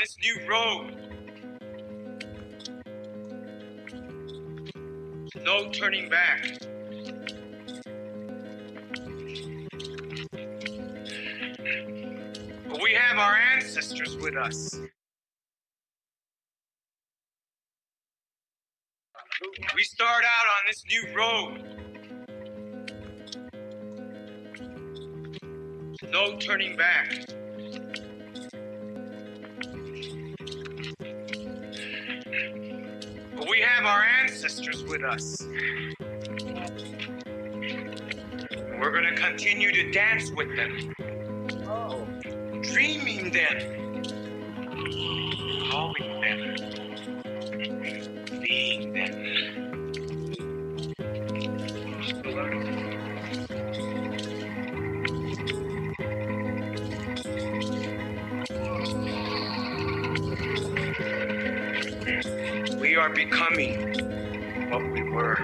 this new road. No turning back. But we have our ancestors with us. We start out on this new road. No turning back. But we have our ancestors with us. We're gonna continue to dance with them. Dreaming them. Calling them. Being them. We are becoming what we were.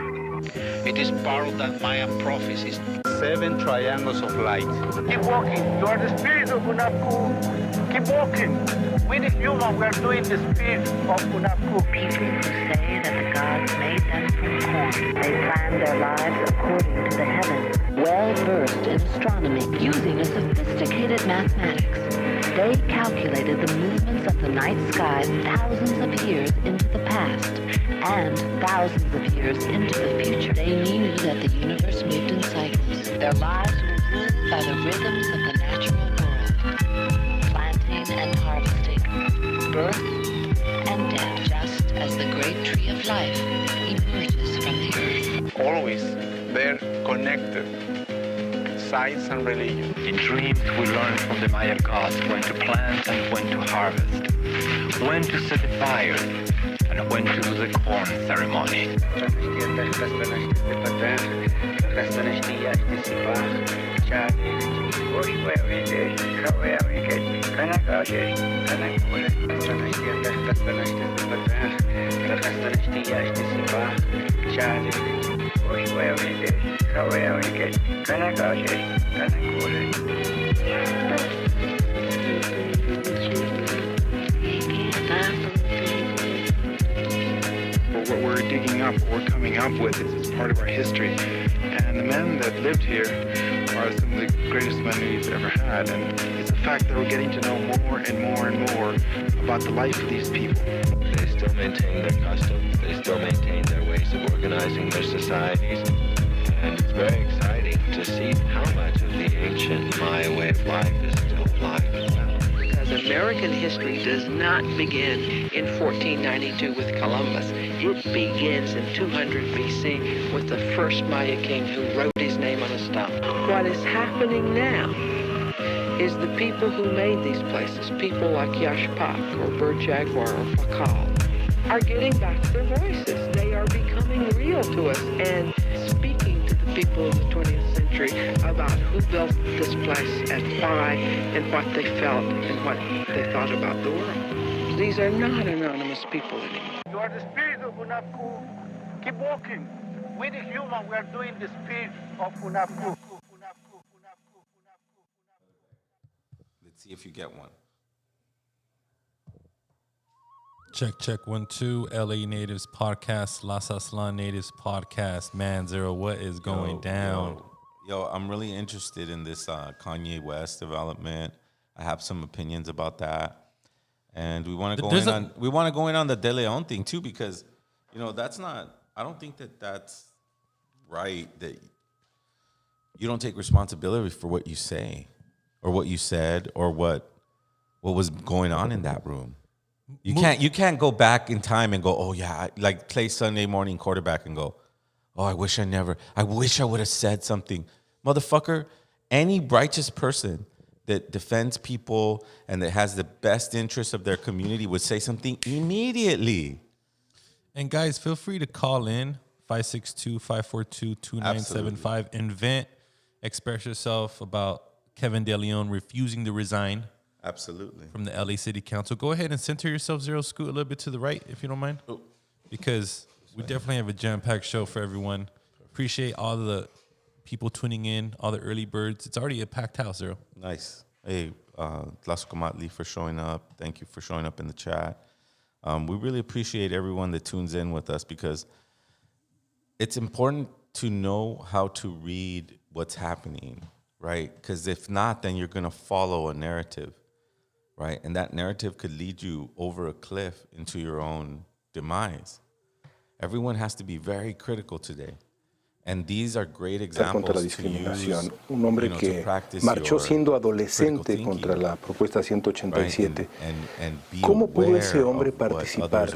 It is part of that Mayan prophecies. 7 triangles of light. Keep walking. You are the spirit of Unapku. Keep walking. We the human, we are doing the spirit of Unapku. People who say that the gods made them from corn. They planned their lives according to the heavens. Well-versed in astronomy, using a sophisticated mathematics, they calculated the movements of the night sky thousands of years into the past and thousands of years into the future. They knew that the universe moved in cycles. Their lives were ruled by the rhythms of the natural world, planting and harvesting, birth and death, just as the great tree of life emerges from the earth. Always, they're connected. Science and religion. In dreams, we learn from the Maya gods when to plant and when to harvest, when to set the fire, and when to do the corn ceremony. What we're digging up, what we're coming up with is part of our history. And the men that lived here are some of the greatest men we've ever had. And it's the fact that we're getting to know more and more and more about the life of these people. They still maintain their customs. They still maintain their ways of organizing their societies. And it's very exciting to see how much of the ancient Maya way of life is still alive and well. Because American history does not begin in 1492 with Columbus. It begins in 200 BC with the first Maya king who wrote his name on a stone. What is happening now is the people who made these places, people like Yashpak or Bird Jaguar or Pakal, are getting back their voices. They are becoming real to us and speaking to the people of the 20th century about who built this place and why and what they felt and what they thought about the world. These are not anonymous people anymore. You are the spirit of Unapku. Keep walking. We the human, we are doing the spirit of Unapku. Let's see if you get one. Check 1 2 LA Natives Podcast, Las Aslan Natives Podcast. Man, Zero, what is going down? Yo, I'm really interested in this Kanye West development. I have some opinions about that, and we want to go in on the De Leon thing too, because that's not. I don't think that that's right. That you don't take responsibility for what you say, or what you said, or what was going on in that room. You can't go back in time and go, oh yeah, like play Sunday morning quarterback and go, oh, I wish I would have said something. Motherfucker, any righteous person that defends people and that has the best interest of their community would say something immediately. And guys, feel free to call in 562-542-2975 and vent, express yourself about Kevin De Leon refusing to resign. Absolutely. From the LA City Council. Go ahead and center yourself, Zero. Scoot a little bit to the right, if you don't mind. Oh. Because we definitely have a jam-packed show for everyone. Appreciate all the people tuning in, all the early birds. It's already a packed house, Zero. Nice. Hey, Tlaxcomatli, for showing up. Thank you for showing up in the chat. We really appreciate everyone that tunes in with us because it's important to know how to read what's happening, right? Because if not, then you're going to follow a narrative, right? And that narrative could lead you over a cliff into your own demise. Everyone has to be very critical today. And these are great examples contra la discriminación. Un hombre que marchó siendo adolescente contra la propuesta 187. ¿Cómo pudo ese hombre participar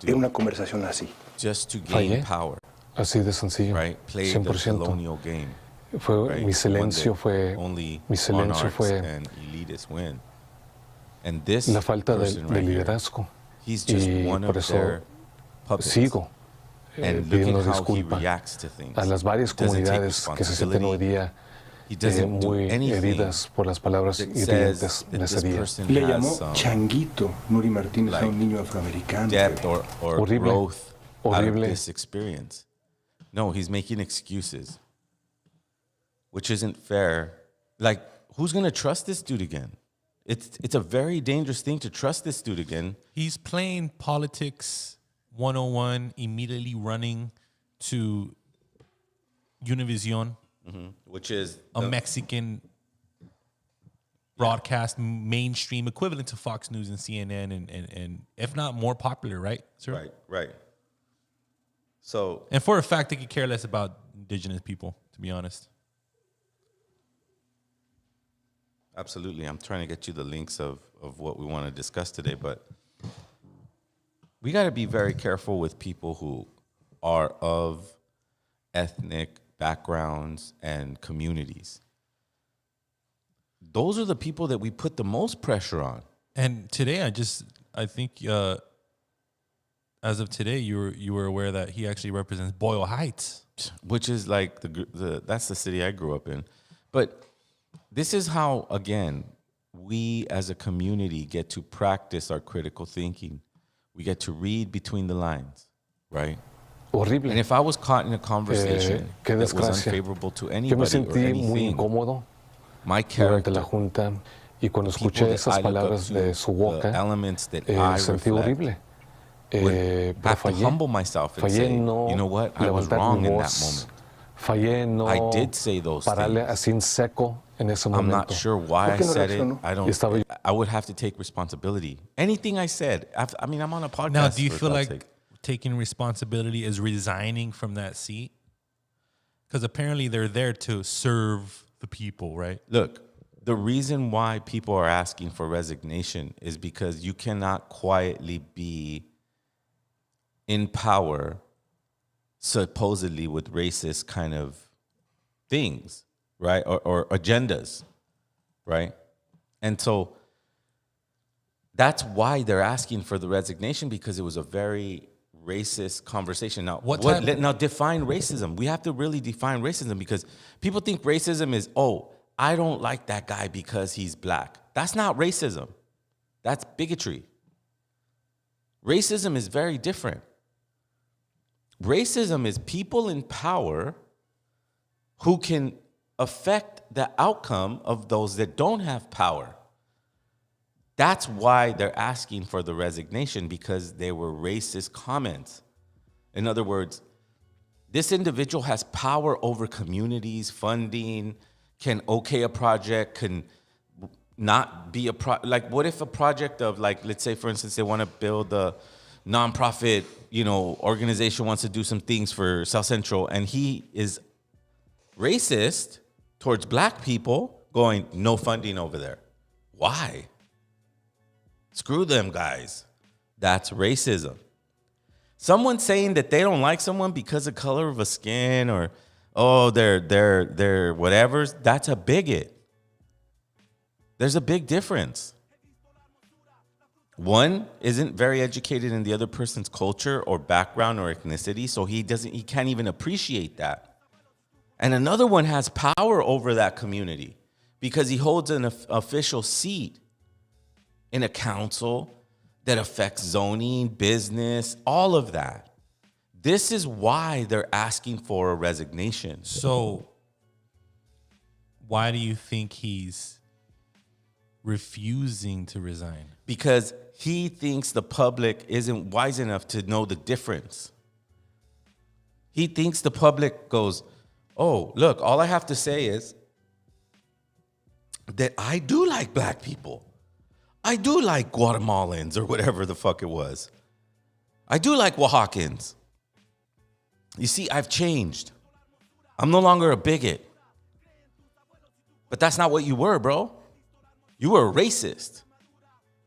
en una conversación así? Fallé. Así de sencillo. 100%. Mi silencio fue la falta de liderazgo. Y por eso sigo pidiendo disculpas a las varias comunidades que se sienten hoy día muy heridas por las palabras hirientes de ese día. Le llamó changuito Nuri Martínez a un niño afroamericano. Horrible. No, he's making excuses, which isn't fair. Like, who's going to trust this dude again? It's a very dangerous thing to trust this dude again. He's playing politics 101, immediately running to Univision, which is a Mexican broadcast mainstream equivalent to Fox News and CNN, and if not more popular, right, sir? Right. So, and for a fact, they could care less about indigenous people, to be honest. Absolutely. I'm trying to get you the links of what we want to discuss today, but we got to be very careful with people who are of ethnic backgrounds and communities. Those are the people that we put the most pressure on. And today, I think as of today, you were aware that he actually represents Boyle Heights, which is like that's the city I grew up in. But this is how, again, we as a community get to practice our critical thinking. We get to read between the lines, right? Horrible. And if I was caught in a conversation that was unfavorable to anybody or anything, my character, durante la junta, y cuando escuché esas palabras de su boca, sentí horrible. Pero humble myself and say, you know what, I was wrong in that moment. I did say those things. I'm not sure why I said it. I would have to take responsibility. Anything I said, I mean, I'm on a podcast. Now, do you feel like taking responsibility is resigning from that seat? Because apparently they're there to serve the people, right? Look, the reason why people are asking for resignation is because you cannot quietly be in power supposedly with racist kind of things, right? Or agendas, right? And so that's why they're asking for the resignation, because it was a very racist conversation. Now, now define racism. We have to really define racism, because people think racism is, oh, I don't like that guy because he's black. That's not racism. That's bigotry. Racism is very different. Racism is people in power who can affect the outcome of those that don't have power. That's why they're asking for the resignation, because they were racist comments. In other words, this individual has power over communities, funding, can okay a project, can not be a like, what if a project of, like, let's say, for instance, they want to build a nonprofit, organization wants to do some things for South Central, and he is racist towards black people, going, no funding over there. Why? Screw them guys. That's racism. Someone saying that they don't like someone because of color of a skin, or, oh, they're whatevers, that's a bigot. There's a big difference. One isn't very educated in the other person's culture or background or ethnicity, so he can't even appreciate that. And another one has power over that community because he holds an official seat in a council that affects zoning, business, all of that. This is why they're asking for a resignation. So why do you think he's refusing to resign? Because he thinks the public isn't wise enough to know the difference. He thinks the public goes, oh, look, all I have to say is that I do like black people. I do like Guatemalans or whatever the fuck it was. I do like Oaxacans. You see, I've changed. I'm no longer a bigot. But that's not what you were, bro. You were a racist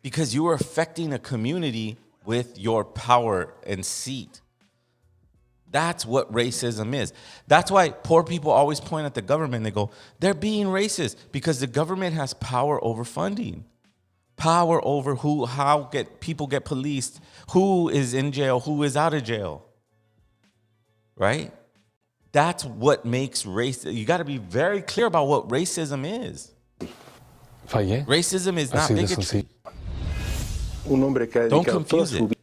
because you were affecting a community with your power and seat. That's what racism is. That's why poor people always point at the government. They go, they're being racist because the government has power over funding, power over how people get policed, who is in jail, who is out of jail. Right? That's what makes race. You got to be very clear about what racism is. Fallé. Racism is not bigotry. Don't confuse it.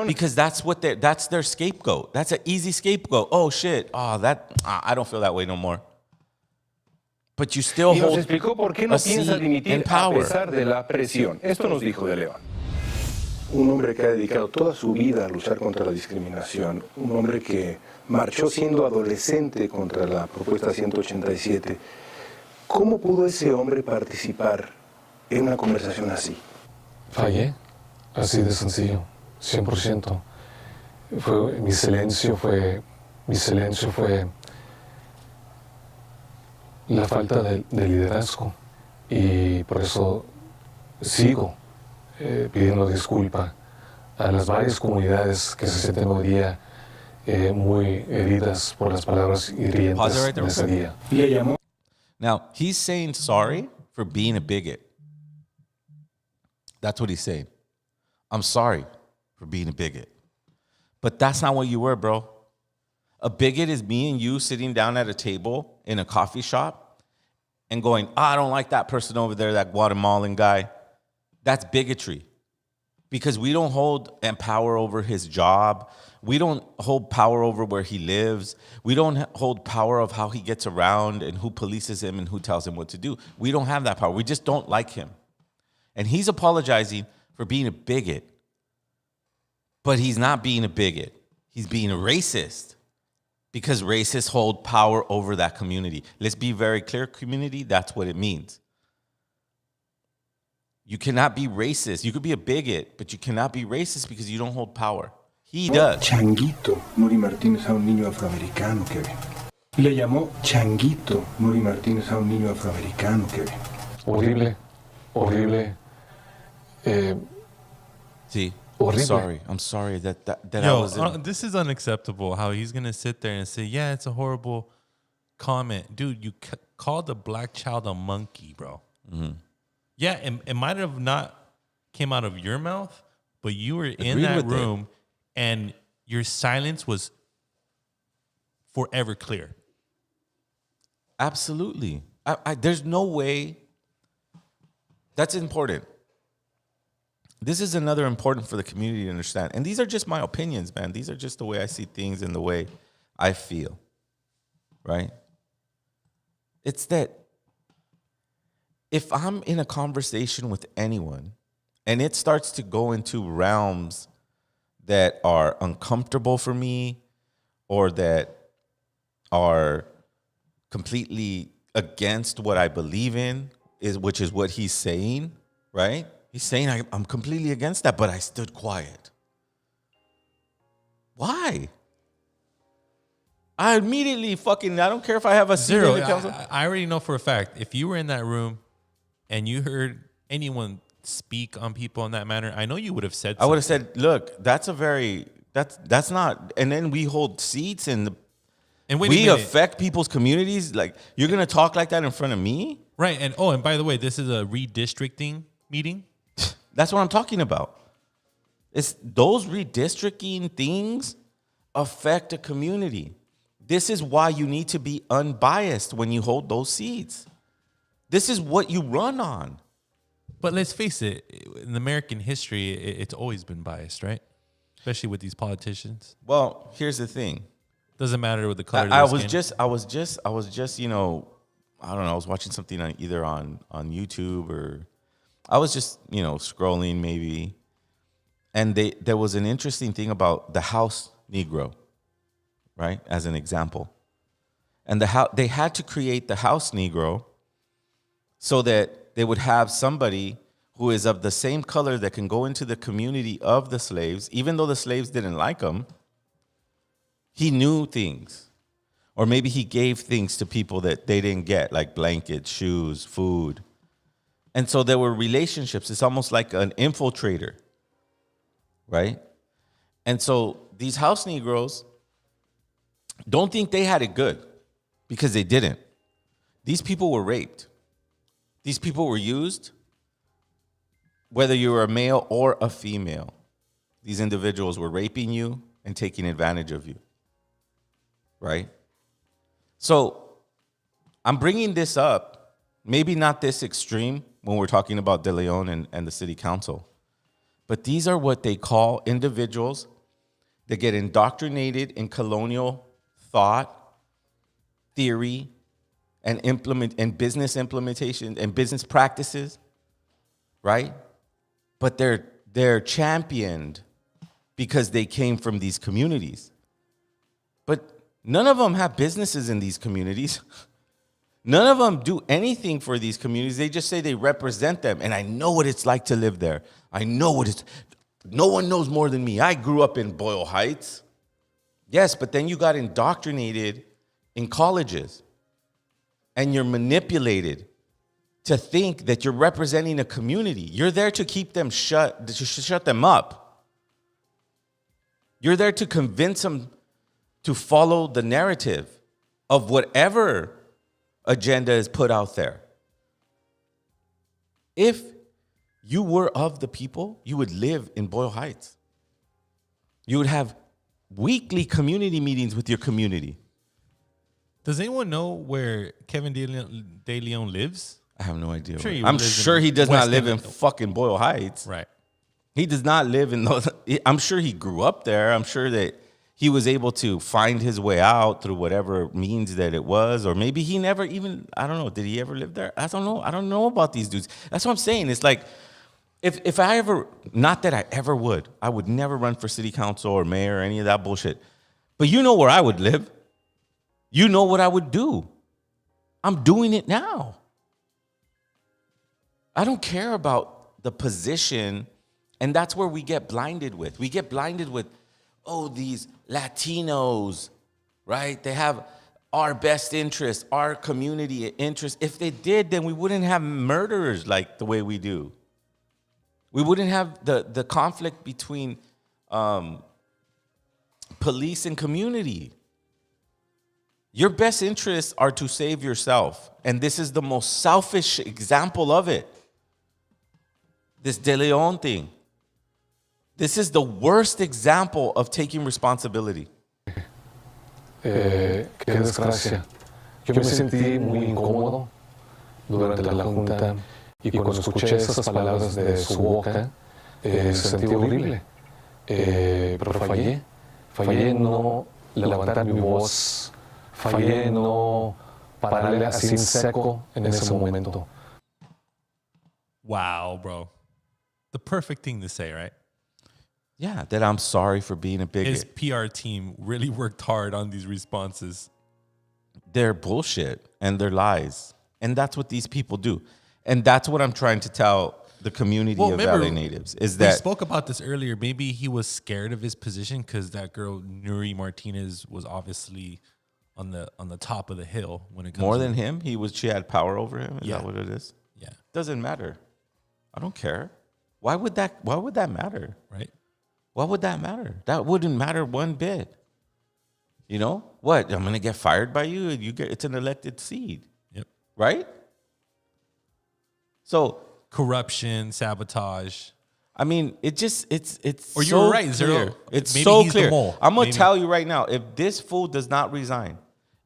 Because that's their scapegoat. That's an easy scapegoat. Oh shit. Oh, I don't feel that way no more. But you still hold a seat in power. Esto nos dijo de León. Un hombre que ha dedicado toda su vida a luchar contra la discriminación, un hombre que marchó siendo adolescente contra la propuesta 187. ¿Cómo pudo ese hombre participar en una conversación así? Fallé, así de sencillo, 100%. Mi silencio fue la falta de liderazgo y por eso sigo pidiendo disculpa a las varias comunidades que se sienten hoy día muy heridas por las palabras hirientes de ese día. Now, he's saying sorry for being a bigot. That's what he's saying. I'm sorry for being a bigot. But that's not what you were, bro. A bigot is me and you sitting down at a table in a coffee shop and going, I don't like that person over there, that Guatemalan guy. That's bigotry. Because we don't hold power over his job. We don't hold power over where he lives. We don't hold power of how he gets around and who polices him and who tells him what to do. We don't have that power. We just don't like him. And he's apologizing for being a bigot. But he's not being a bigot. He's being a racist. Because racists hold power over that community. Let's be very clear, community, that's what it means. You cannot be racist. You could be a bigot, but you cannot be racist because you don't hold power. He does. Changuito, Nuri Martínez a un niño afroamericano, Kevin. Le llamó changuito, Nuri Martínez a un niño afroamericano, Kevin. Horrible, horrible. See, horrible. I'm sorry that Yo, I was. This is unacceptable. How he's gonna sit there and say, "Yeah, it's a horrible comment, dude." You called a black child a monkey, bro. Mm-hmm. Yeah, it might have not came out of your mouth, but you were in that room, and your silence was forever clear. Absolutely. There's no way. That's important. This is another important for the community to understand. And these are just my opinions, man. These are just the way I see things and the way I feel, right? It's that if I'm in a conversation with anyone and it starts to go into realms that are uncomfortable for me or that are completely against what I believe in, which is what he's saying, right? He's saying I'm completely against that, but I stood quiet. Why? I immediately I don't care if I have a Zero. seat in the council. I already know for a fact, if you were in that room and you heard anyone speak on people in that manner, I know you would have said something. I would have said, look, that's not, and then we hold seats and we affect people's communities. Like, you're going to talk like that in front of me? Right. And by the way, this is a redistricting meeting. That's what I'm talking about. It's those redistricting things affect a community. This is why you need to be unbiased when you hold those seats. This is what you run on. But let's face it, in American history, it's always been biased, right? Especially with these politicians. Well, here's the thing. Doesn't matter what the color of I their was skin. I was just, I don't know, I was watching something either on YouTube or I was just, scrolling maybe. And there was an interesting thing about the house Negro, right? As an example. And they had to create the house Negro so that they would have somebody who is of the same color that can go into the community of the slaves, even though the slaves didn't like him. He knew things. Or maybe he gave things to people that they didn't get, like blankets, shoes, food. And so there were relationships. It's almost like an infiltrator, right? And so these house Negroes don't think they had it good, because they didn't. These people were raped. These people were used, whether you were a male or a female. These individuals were raping you and taking advantage of you, right? So I'm bringing this up, maybe not this extreme when we're talking about De León and the city council, but these are what they call individuals that get indoctrinated in colonial thought, theory, and business implementation and business practices, right? But they're championed because they came from these communities. But none of them have businesses in these communities. None of them do anything for these communities. They just say they represent them. And I know what it's like to live there. I know what it's. No one knows more than me. I grew up in Boyle Heights. Yes, but then you got indoctrinated in colleges. And you're manipulated to think that you're representing a community. You're there to keep them shut them up. You're there to convince them to follow the narrative of whatever agenda is put out there. If you were of the people, you would live in Boyle Heights. You would have weekly community meetings with your community. Does anyone know where Kevin De León lives? I have no idea. I'm sure he does not live in fucking Boyle Heights. Right. He does not live in those. I'm sure he grew up there. I'm sure that he was able to find his way out through whatever means that it was. Or maybe he never even, I don't know. Did he ever live there? I don't know. I don't know about these dudes. That's what I'm saying. It's like, if I ever, not that I ever would, I would never run for city council or mayor or any of that bullshit. But you know where I would live. You know what I would do. I'm doing it now. I don't care about the position, and that's where we get blinded with. We get blinded with, these Latinos, right? They have our best interests, our community interests. If they did, then we wouldn't have murderers like the way we do. We wouldn't have the conflict between police and community. Your best interests are to save yourself. And this is the most selfish example of it. This De León thing. This is the worst example of taking responsibility. Qué desgracia. Yo me sentí muy incómodo durante la junta y cuando escuché esas palabras de su boca, sentí horrible. Pero fallé en no levantar mi voz. Fallé no pararle así en seco en ese momento. Wow, bro. The perfect thing to say, right? Yeah, that I'm sorry for being a bigot. His PR team really worked hard on these responses. They're bullshit and they're lies. And that's what these people do. And that's what I'm trying to tell the community of LA natives is that we spoke about this earlier. Maybe he was scared of his position because that girl Nuri Martinez was obviously on the top of the hill when it comes more than him. She had power over him. Is that what it is? Yeah. Doesn't matter. I don't care. Why would that matter? Right. Why would that matter? That wouldn't matter one bit. You know what? I'm gonna get fired by you, and it's an elected seat. Yep. Right. So corruption, sabotage. I mean, it's. Or so you're right, clear. Zero. It's Maybe so he's clear. the mole. I'm gonna tell you right now. If this fool does not resign,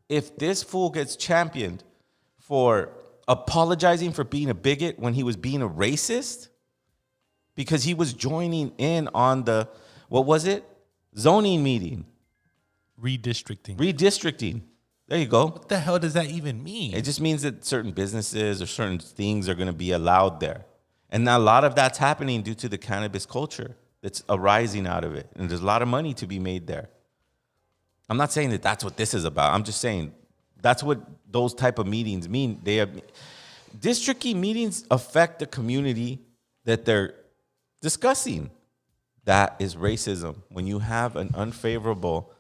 if this fool gets championed for apologizing for being a bigot when he was being a racist, because he was joining in on the, what was it? Zoning meeting. Redistricting. There you go. What the hell does that even mean? It just means that certain businesses or certain things are going to be allowed there. And a lot of that's happening due to the cannabis culture that's arising out of it. And there's a lot of money to be made there. I'm not saying that that's what this is about. I'm just saying that's what those type of meetings mean. District meetings affect the community that they're discussing. That is racism. When you have an unfavorable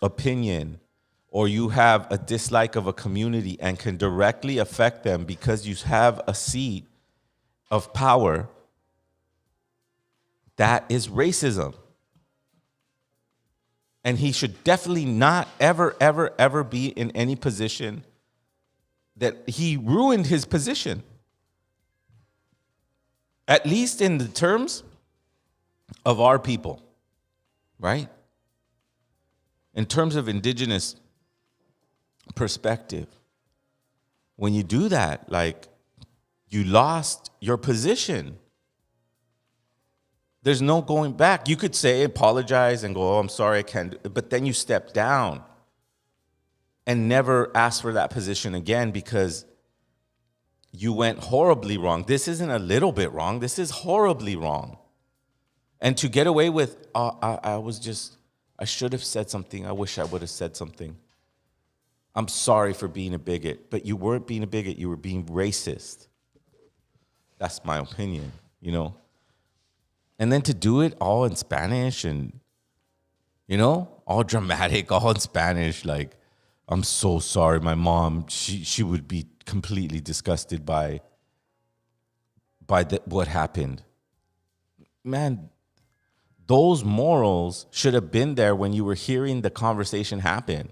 opinion, or you have a dislike of a community and can directly affect them because you have a seat of power, that is racism. And he should definitely not ever, ever, ever be in any position that he ruined his position. At least in the terms of our people, right? In terms of indigenous perspective, when you do that, like, you lost your position. There's no going back. You could say, apologize and go, oh, I'm sorry, I can't do it. But then you step down and never ask for that position again because you went horribly wrong. This isn't a little bit wrong. This is horribly wrong. And to get away with, I should have said something. I wish I would have said something. I'm sorry for being a bigot. But you weren't being a bigot. You were being racist. That's my opinion, you know? And then to do it all in Spanish and, you know, all dramatic, all in Spanish, like, I'm so sorry. My mom, she would be completely disgusted by what happened. Man, those morals should have been there when you were hearing the conversation happen.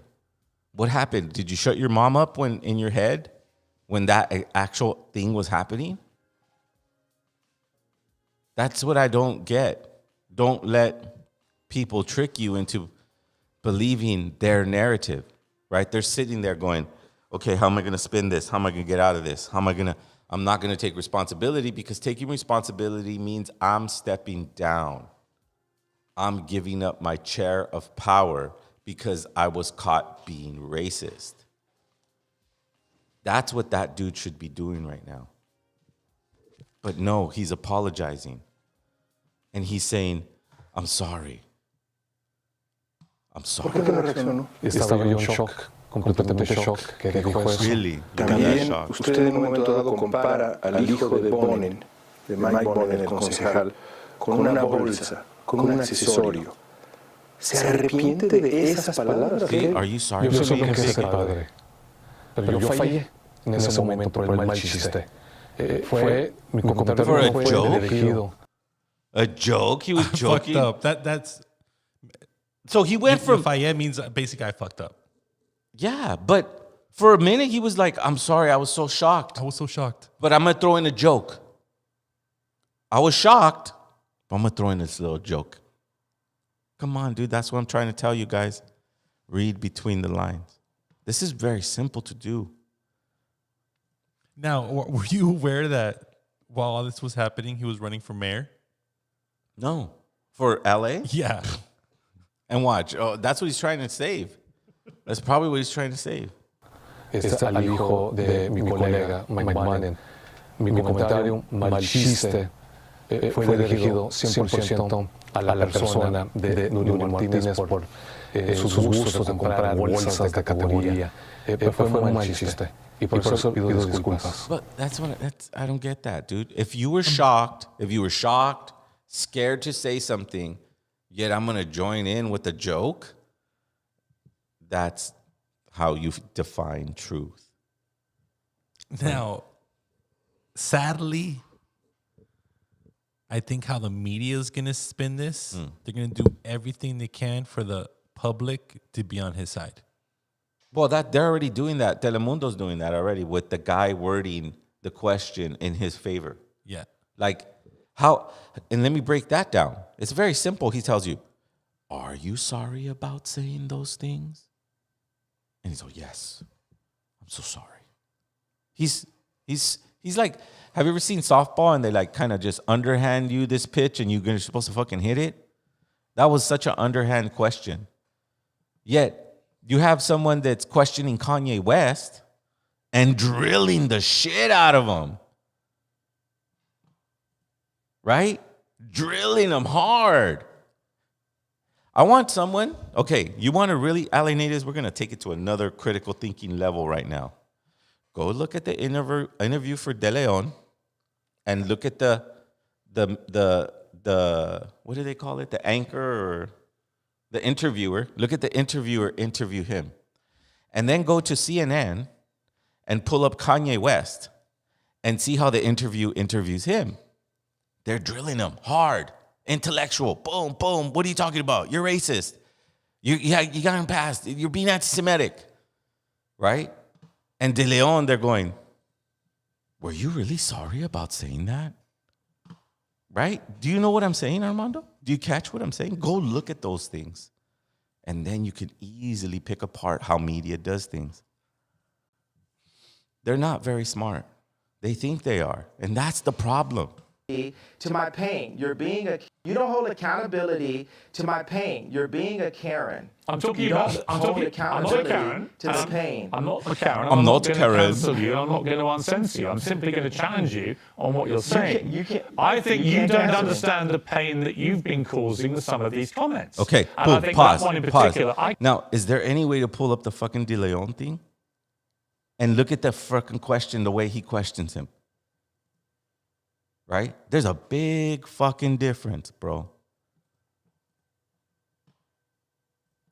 What happened? Did you shut your mom up when in your head when that actual thing was happening? That's what I don't get. Don't let people trick you into believing their narrative, right? They're sitting there going, okay, how am I going to spin this? How am I going to get out of this? I'm not going to take responsibility, because taking responsibility means I'm stepping down. I'm giving up my chair of power because I was caught being racist. That's what that dude should be doing right now. But no, he's apologizing. And he's saying, I'm sorry. I'm sorry. ¿Por qué no reaccionó? Estaba yo en shock, completamente shock. Que dijo eso. Really? También usted en un momento dado compara al hijo de Bonnen, de Mike Bonnen, el concejal, con una bolsa, con un accesorio. ¿Se arrepiente de esas palabras? Are you sorry? Yo sé lo que es el padre, pero yo fallé en ese momento por el mal chiste. Fue mi comentario fue dirigido. A joke? He was joking? Fucked up. That's... So he went from... Fayed means basically I fucked up. Yeah, but for a minute he was like, I'm sorry, I was so shocked. I was so shocked. But I'm going to throw in a joke. I was shocked, but I'm going to throw in this little joke. Come on, dude. That's what I'm trying to tell you guys. Read between the lines. This is very simple to do. Now, were you aware that while all this was happening, he was running for mayor? No. For LA? Yeah. And watch. Oh, that's what he's trying to save. That's probably what he's trying to save. Al hijo de mi colega, Mike Bonnen. Mi comentario mal chiste fue dirigido 100% a la persona de Nuno Martínez por sus gustos de comprar bolsas de categoría. Fue un mal chiste. Y por eso pido disculpas. But I don't get that, dude. If you were shocked, scared to say something, yet I'm going to join in with a joke, that's how you define truth. Now, sadly, I think how the media is going to spin this, they're going to do everything they can for the public to be on his side. Well, they're already doing that. Telemundo's doing that already with the guy wording the question in his favor. Yeah. Like, how, and let me break that down. It's very simple. He tells you, are you sorry about saying those things? And he's like, yes, I'm so sorry. He's like, have you ever seen softball and they like kind of just underhand you this pitch and you're supposed to fucking hit it? That was such an underhand question. Yet, you have someone that's questioning Kanye West and drilling the shit out of him. right? Drilling them hard. I want someone, okay, you want to really alienate us? We're going to take it to another critical thinking level right now. Go look at the interview for De León and look at the what do they call it? The anchor or the interviewer. Look at the interviewer interview him. And then go to CNN and pull up Kanye West and see how the interviews him. They're drilling him hard, intellectual. Boom, boom. What are you talking about? You're racist. You got him passed. You're being anti-Semitic, right? And De León, they're going, were you really sorry about saying that? Right? Do you know what I'm saying, Armando? Do you catch what I'm saying? Go look at those things. And then you can easily pick apart how media does things. They're not very smart. They think they are. And that's the problem. To my pain, you don't hold accountability to my pain. You're being a Karen. I'm talking about. I'm not a Karen. To the pain. I'm not a Karen. I'm not going Karen. to cancel you. I'm not going to uncensor you. I'm simply going to challenge you on what you're saying. I think you don't understand the pain that you've been causing with some of these comments. Okay, and I think that one in particular. Now, is there any way to pull up the fucking De León thing and look at the fucking question, the way he questions him? Right? There's a big fucking difference, bro.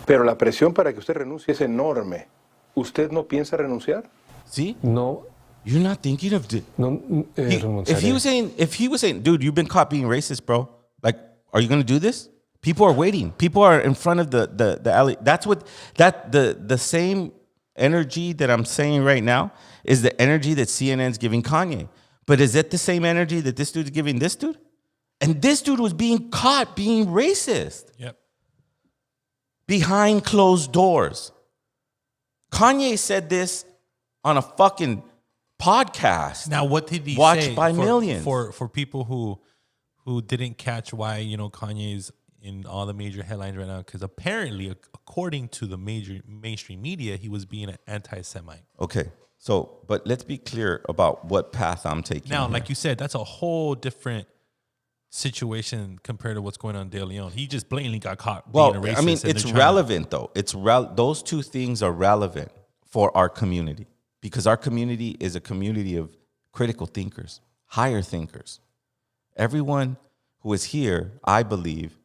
Pero la presión para que usted renuncie es enorme. ¿Usted no piensa renunciar? See? No. You're not thinking of if he was saying, dude, you've been caught being racist, bro. Like, are you gonna do this? People are waiting. People are in front of the alley. That's what the same energy that I'm saying right now is the energy that CNN's giving Kanye. But is it the same energy that this dude's giving this dude? And this dude was being caught being racist. Yep. Behind closed doors. Kanye said this on a fucking podcast. Now, what did he watched say by millions? For people who didn't catch why, Kanye's in all the major headlines right now, because apparently, according to the major mainstream media, he was being an anti-Semite. Okay. So, but let's be clear about what path I'm taking. Now, here. like you said, that's a whole different situation compared to what's going on in De León. He just blatantly got caught being a racist. I mean, it's relevant though. Those two things are relevant for our community because our community is a community of critical thinkers, higher thinkers. Everyone who is here, I believe,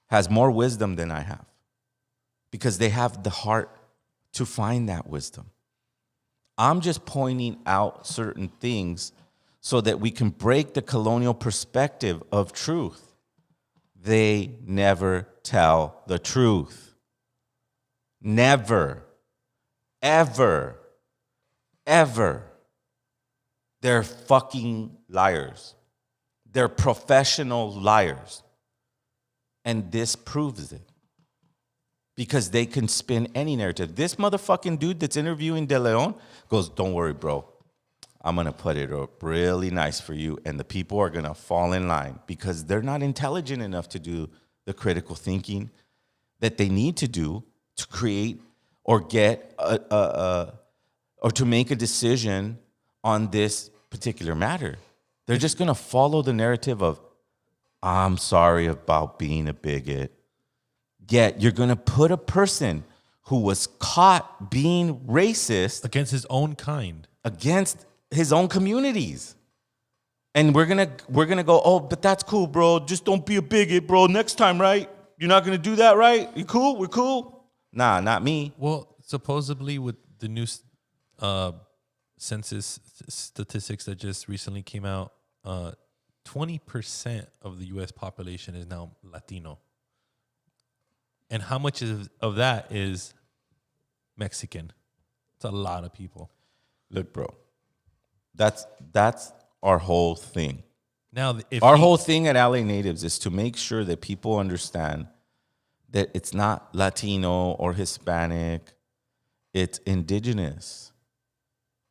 has more wisdom than I have because they have the heart to find that wisdom. I'm just pointing out certain things so that we can break the colonial perspective of truth. They never tell the truth. Never, ever, ever. They're fucking liars. They're professional liars. And this proves it. Because they can spin any narrative. This motherfucking dude that's interviewing De León goes, don't worry, bro. I'm going to put it up really nice for you. And the people are going to fall in line because they're not intelligent enough to do the critical thinking that they need to do to create or get or to make a decision on this particular matter. They're just going to follow the narrative of, I'm sorry about being a bigot. Yet you're going to put a person who was caught being racist against his own kind, against his own communities. And we're going to go, "Oh, but that's cool, bro. Just don't be a bigot, bro. Next time, right? You're not going to do that, right? You cool? We're cool?" Nah, not me. Well, supposedly with the new census statistics that just recently came out, 20% of the U.S. population is now Latino. And how much of that is Mexican? It's a lot of people. Look, bro, that's our whole thing. Now, our whole thing at LA Natives is to make sure that people understand that it's not Latino or Hispanic, it's indigenous.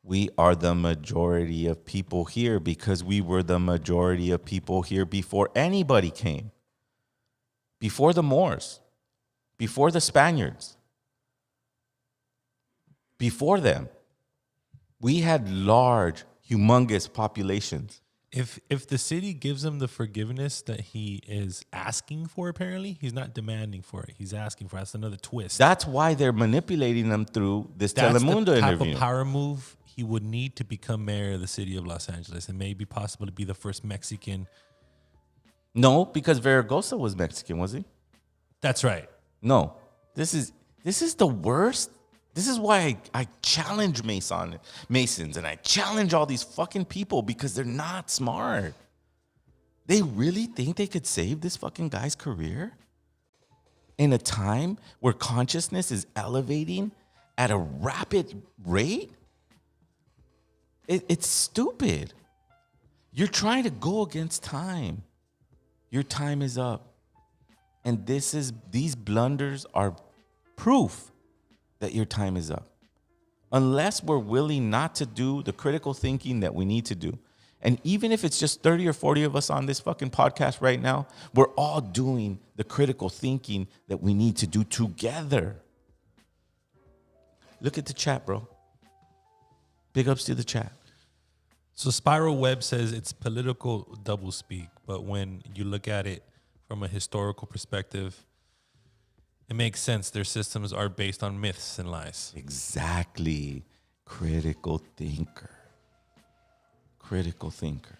We are the majority of people here because we were the majority of people here before anybody came, before the Moors. Before the Spaniards, before them, we had large, humongous populations. If the city gives him the forgiveness that he is asking for, apparently, he's not demanding for it. He's asking for it. That's another twist. That's why they're manipulating him through this Telemundo the type interview. Of power move he would need to become mayor of the city of Los Angeles and maybe possibly be the first Mexican. No, because Vergosa was Mexican, was he? That's right. No, this is the worst. This is why I challenge Masons and I challenge all these fucking people because they're not smart. They really think they could save this fucking guy's career in a time where consciousness is elevating at a rapid rate? It's stupid. You're trying to go against time. Your time is up. And these blunders are proof that your time is up. Unless we're willing not to do the critical thinking that we need to do. And even if it's just 30 or 40 of us on this fucking podcast right now, we're all doing the critical thinking that we need to do together. Look at the chat, bro. Big ups to the chat. So Spiral Web says it's political doublespeak, but when you look at it from a historical perspective, it makes sense. Their systems are based on myths and lies. Exactly. Critical thinker. Critical thinker.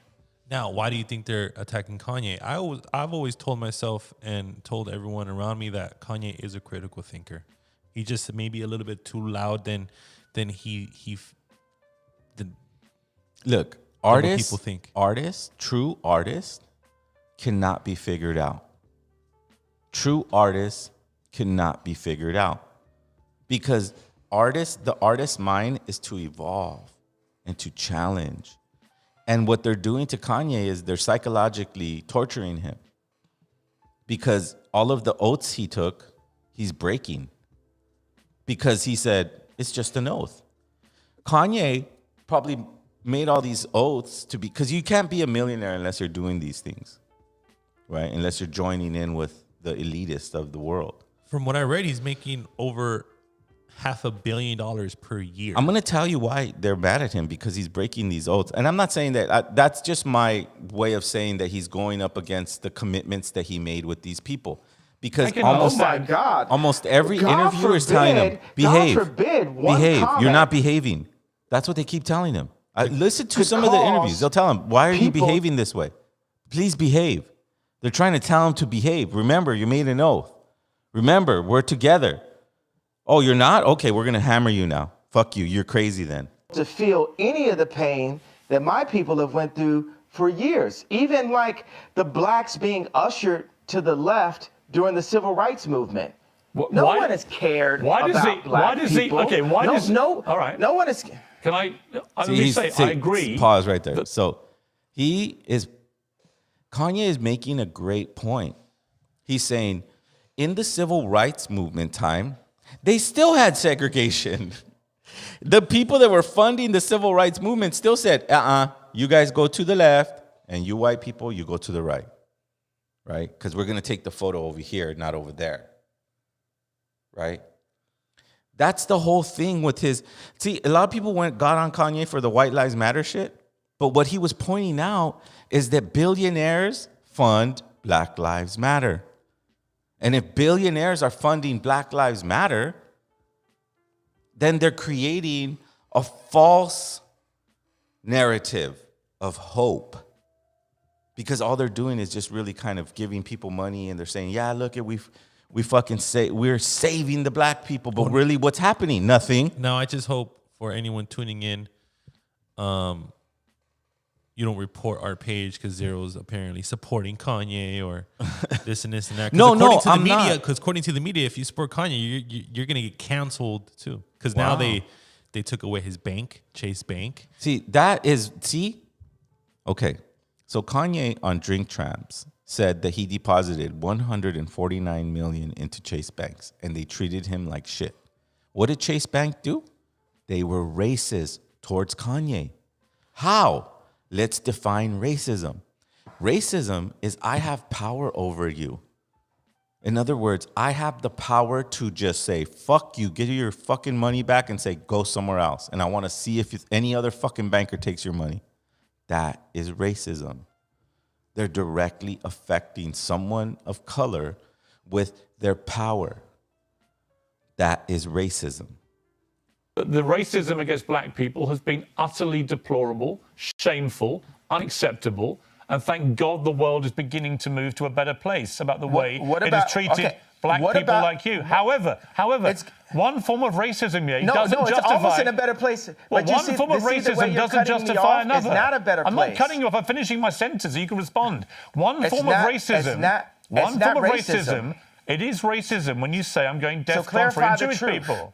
Now, why do you think they're attacking Kanye? I've always told myself and told everyone around me that Kanye is a critical thinker. He just maybe a little bit too loud than Look, people think. True artists cannot be figured out. True artists cannot be figured out because the artist's mind is to evolve and to challenge. And what they're doing to Kanye is they're psychologically torturing him because all of the oaths he took, he's breaking because he said, it's just an oath. Kanye probably made all these oaths because you can't be a millionaire unless you're doing these things, right? Unless you're joining in with the elitists of the world. From what I read, he's making over $500 million per year. I'm going to tell you why they're mad at him, because he's breaking these oaths. And I'm not saying that, that's just my way of saying that he's going up against the commitments that he made with these people. Because almost every interviewer is telling him, behave, behave. You're not behaving. That's what they keep telling him. Listen to some of the interviews. They'll tell him, why are you behaving this way? Please behave. They're trying to tell him to behave. Remember, you made an oath. Remember, we're together. Oh, you're not? Okay, we're going to hammer you now. Fuck you. You're crazy then. To feel any of the pain that my people have went through for years. Even like the blacks being ushered to the left during the civil rights movement. No one has cared about black people. All right. No one is. Can I? Let me say, I agree. Pause right there. So Kanye is making a great point. He's saying, in the civil rights movement time, they still had segregation. The people that were funding the civil rights movement still said, you guys go to the left, and you white people, you go to the right. Right? Because we're going to take the photo over here, not over there. Right? That's the whole thing with his... See, a lot of people got on Kanye for the White Lives Matter shit, but what he was pointing out is that billionaires fund Black Lives Matter. And if billionaires are funding Black Lives Matter, then they're creating a false narrative of hope. Because all they're doing is just really kind of giving people money, and they're saying, yeah, look, we fucking say we're saving the black people, but really what's happening? Nothing. No, I just hope for anyone tuning in, you don't report our page because Zero's apparently supporting Kanye or this and this and that. No, I'm not. Because according to the media, if you support Kanye, you're going to get canceled too. Because now they took away his bank, Chase Bank. Okay. So Kanye on Drink Champs said that he deposited $149 million into Chase Banks, and they treated him like shit. What did Chase Bank do? They were racist towards Kanye. How? Let's define racism. Racism is I have power over you. In other words, I have the power to just say, fuck you, get your fucking money back and say, go somewhere else. And I want to see if any other fucking banker takes your money. That is racism. They're directly affecting someone of color with their power. That is racism. The racism against black people has been utterly deplorable, shameful, unacceptable, and thank God the world is beginning to move to a better place about the way it has treated black people like you. However, one form of racism doesn't justify... it's almost in a better place. Well, one form of racism doesn't justify another. It's not a better place. I'm not cutting you off. I'm finishing my sentence so you can respond. One form of racism... It is racism when you say I'm going DEFCON for Jewish people.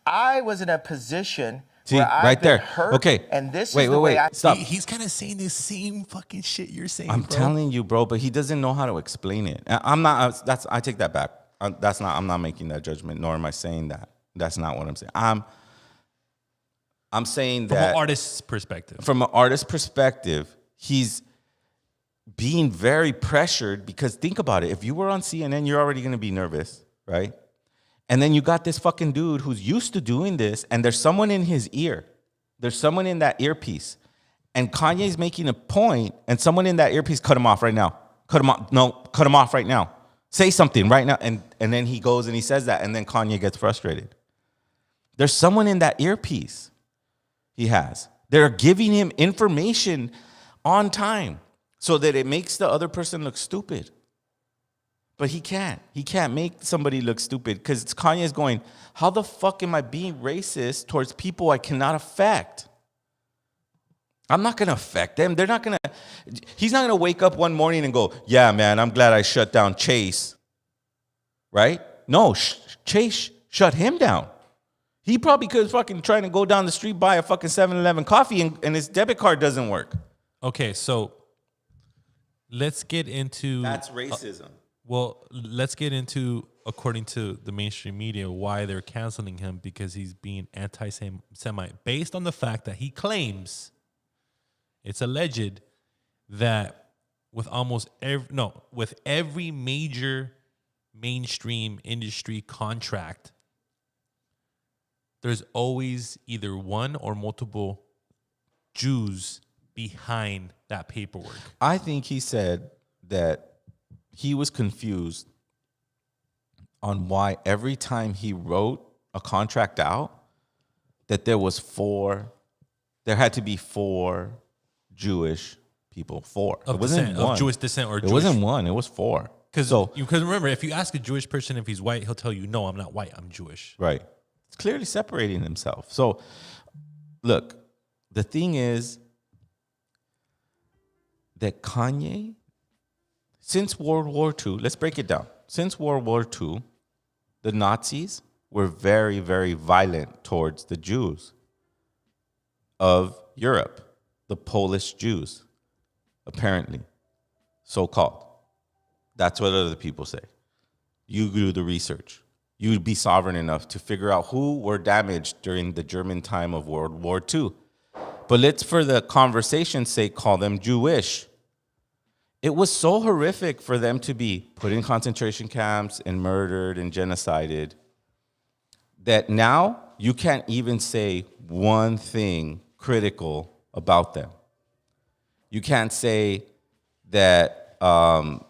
I was in a position See, where I've right been there. hurt, Okay. and this wait, is the way I... Stop. He's kind of saying the same fucking shit you're saying, I'm telling you, bro, but he doesn't know how to explain it. I'm not, I take that back. I'm not making that judgment, nor am I saying that. That's not what I'm saying. I'm saying that... From an artist's perspective. From an artist's perspective, he's being very pressured because think about it. If you were on CNN, you're already going to be nervous, right? And then you got this fucking dude who's used to doing this, and there's someone in his ear. There's someone in that earpiece. And Kanye's making a point, and someone in that earpiece, cut him off right now. Cut him off. No, cut him off right now. Say something right now. And then he goes and he says that, and then Kanye gets frustrated. There's someone in that earpiece he has. They're giving him information on time so that it makes the other person look stupid. But he can't. He can't make somebody look stupid because Kanye's going, how the fuck am I being racist towards people I cannot affect? I'm not going to affect them. He's not going to wake up one morning and go, yeah, man, I'm glad I shut down Chase. Right? No, Chase shut him down. He probably could fucking trying to go down the street, buy a fucking 7-Eleven coffee, and his debit card doesn't work. Okay, so let's get into... That's racism. Well, let's get into, according to the mainstream media, why they're canceling him because he's being anti-Semite based on the fact that he claims, it's alleged, that with every major mainstream industry contract, there's always either one or multiple Jews behind that paperwork. I think he said that he was confused on why every time he wrote a contract out, that there had to be 4 Jewish people. 4. It wasn't one. Of Jewish descent or Jewish. It wasn't 1, it was 4. Because remember, if you ask a Jewish person if he's white, he'll tell you, no, I'm not white, I'm Jewish. Right. It's clearly separating himself. So, look, the thing is that Kanye, since World War II, let's break it down. Since World War II, the Nazis were very, very violent towards the Jews of Europe, the Polish Jews, apparently, so-called. That's what other people say. You do the research. You'd be sovereign enough to figure out who were damaged during the German time of World War II. But let's, for the conversation's sake, call them Jewish. It was so horrific for them to be put in concentration camps and murdered and genocided that now you can't even say one thing critical about them. You can't say that the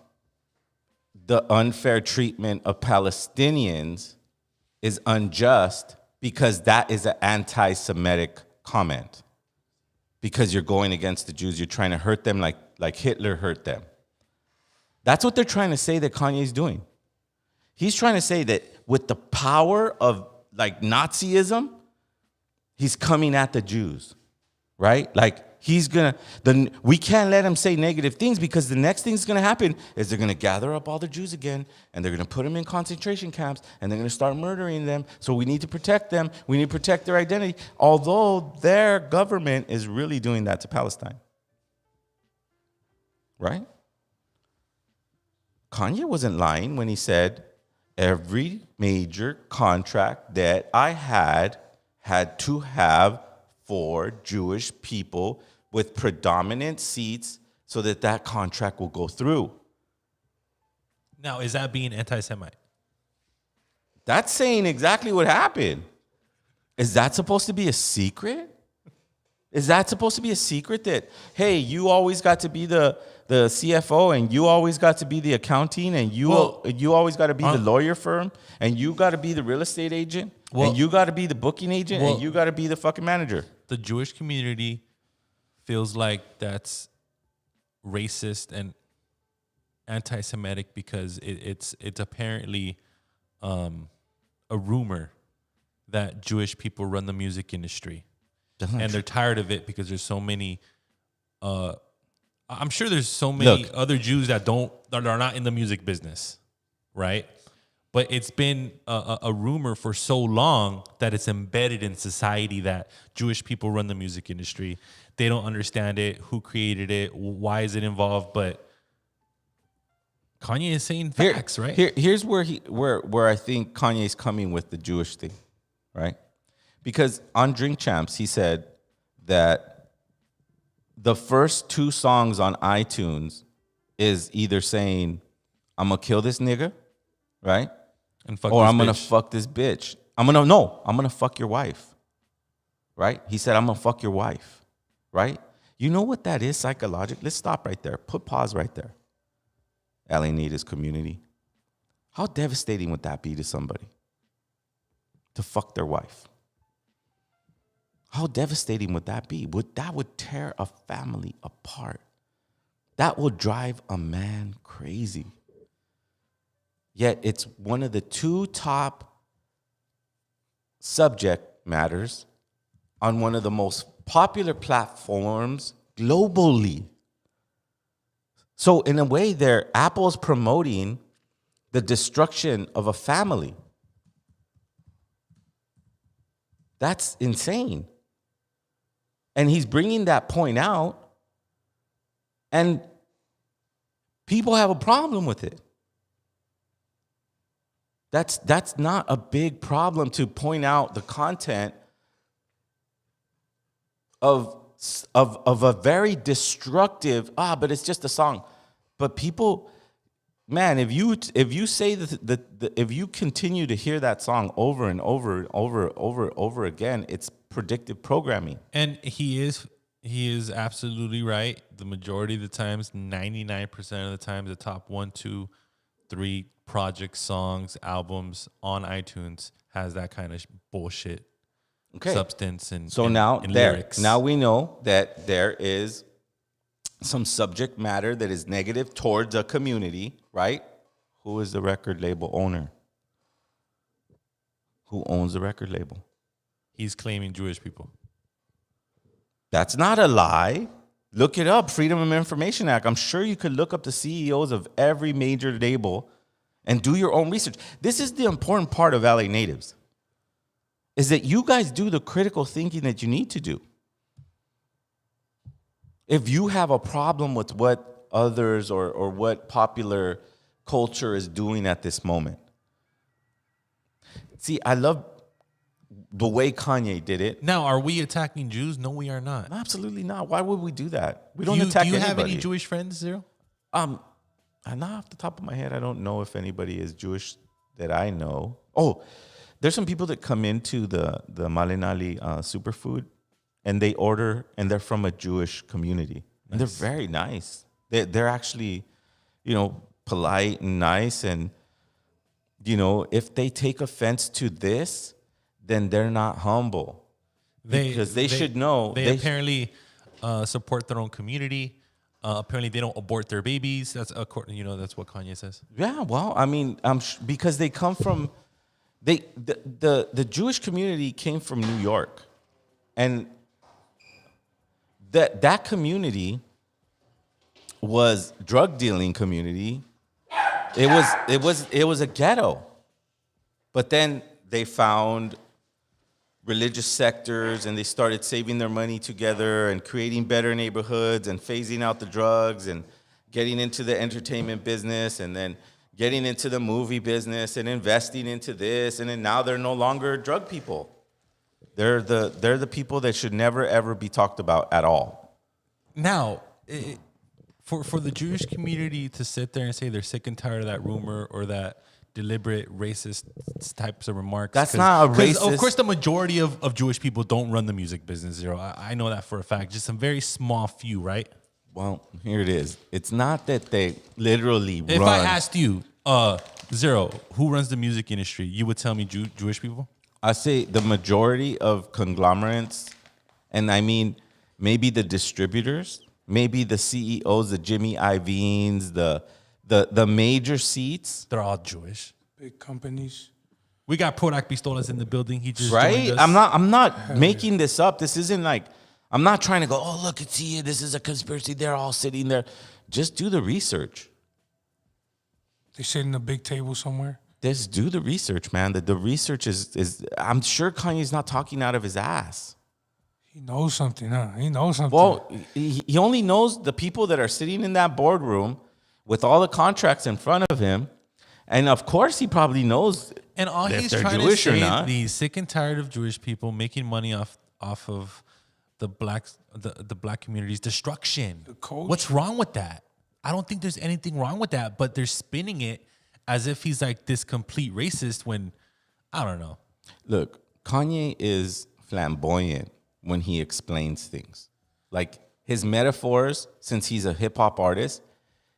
unfair treatment of Palestinians is unjust because that is an anti-Semitic comment. Because you're going against the Jews, you're trying to hurt them like Hitler hurt them. That's what they're trying to say that Kanye's doing. He's trying to say that with the power of like Nazism, he's coming at the Jews, right? Like we can't let him say negative things because the next thing's gonna happen is they're gonna gather up all the Jews again and they're gonna put them in concentration camps and they're gonna start murdering them. So we need to protect them. We need to protect their identity, although their government is really doing that to Palestine. Right? Kanye wasn't lying when he said every major contract that I had to have 4 Jewish people with predominant seats so that contract will go through. Now, is that being anti-Semite? That's saying exactly what happened. Is that supposed to be a secret? Is that supposed to be a secret that, hey, you always got to be the CFO and you always got to be the accounting and you always got to be the lawyer firm and you got to be the real estate agent and you got to be the booking agent and you got to be the fucking manager? The Jewish community feels like that's racist and anti-Semitic because it's apparently a rumor that Jewish people run the music industry. And they're tired of it because there's so many I'm sure there's so many other Jews that are not in the music business, right? But it's been a rumor for so long that it's embedded in society that Jewish people run the music industry. They don't understand it, who created it, why is it involved, but Kanye is saying facts, right? Here's where I think Kanye's coming with the Jewish thing, right? Because on Drink Champs, he said that the first 2 songs on iTunes is either saying, I'm going to kill this nigga, right? Or I'm going to fuck this bitch. I'm going to fuck your wife, right? He said, I'm going to fuck your wife, right? You know what that is psychologically? Let's stop right there. Put pause right there. LA Natives community. How devastating would that be to somebody? To fuck their wife. How devastating would that be? That would tear a family apart. That will drive a man crazy. Yet it's one of the 2 top subject matters on one of the most popular platforms globally. So in a way, Apple's promoting the destruction of a family. That's insane. And he's bringing that point out, and people have a problem with it. That's not a big problem to point out the content of a very destructive, but it's just a song. But people, man, if you say if you continue to hear that song over and over again, it's predictive programming. And he is absolutely right. The majority of the times, 99% of the times, the top 1, 2, 3 projects, songs, albums on iTunes has that kind of bullshit. Okay. Substance and lyrics. Now we know that there is some subject matter that is negative towards a community, right? Who is the record label owner? Who owns the record label? He's claiming Jewish people. That's not a lie. Look it up, Freedom of Information Act. I'm sure you could look up the CEOs of every major label and do your own research. This is the important part of LA Natives, is that you guys do the critical thinking that you need to do. If you have a problem with what others or what popular culture is doing at this moment. See, I love the way Kanye did it. Now, are we attacking Jews? No, we are not. Absolutely not. Why would we do that? We don't attack anybody. Do you have any Jewish friends, Zero? Not off the top of my head. I don't know if anybody is Jewish that I know. Oh, there's some people that come into the Malinali superfood, and they order, and they're from a Jewish community. Nice. And they're very nice. They're actually, polite and nice. And, if they take offense to this, then they're not humble. Because they should know. They apparently support their own community. Apparently, they don't abort their babies. That's that's what Kanye says. Yeah, well, because they come from, the Jewish community came from New York, and that community was drug dealing community. It was a ghetto, but then they found religious sectors, and they started saving their money together and creating better neighborhoods and phasing out the drugs and getting into the entertainment business and then getting into the movie business and investing into this. And then now they're no longer drug people. They're the people that should never, ever be talked about at all. Now, for the Jewish community to sit there and say they're sick and tired of that rumor or that deliberate racist types of remarks. That's not a racist. Of course, the majority of Jewish people don't run the music business, Zero. I know that for a fact. Just some very small few, right? Well, here it is. It's not that they literally If run. I asked you, Zero, who runs the music industry, you would tell me Jewish people? I say the majority of conglomerates, and I mean maybe the distributors, maybe the CEOs, the Jimmy Iovine's, the major seats. They're all Jewish. Big companies. We got Prodak Pistolas in the building. He just right. joined us. I'm not making this up. This isn't like I'm not trying to go. Oh, look, it's here. This is a conspiracy. They're all sitting there. Just do the research. They sit in a big table somewhere. Just do the research, man. The research is. I'm sure Kanye's not talking out of his ass. He knows something, huh? He knows something. Well, he only knows the people that are sitting in that boardroom with all the contracts in front of him. And of course, he probably knows and all if he's they're trying Jewish to say or not. He's sick and tired of Jewish people making money off of the black community's destruction. What's wrong with that? I don't think there's anything wrong with that, but they're spinning it as if he's like this complete racist when, I don't know. Look, Kanye is flamboyant when he explains things. Like his metaphors, since he's a hip hop artist,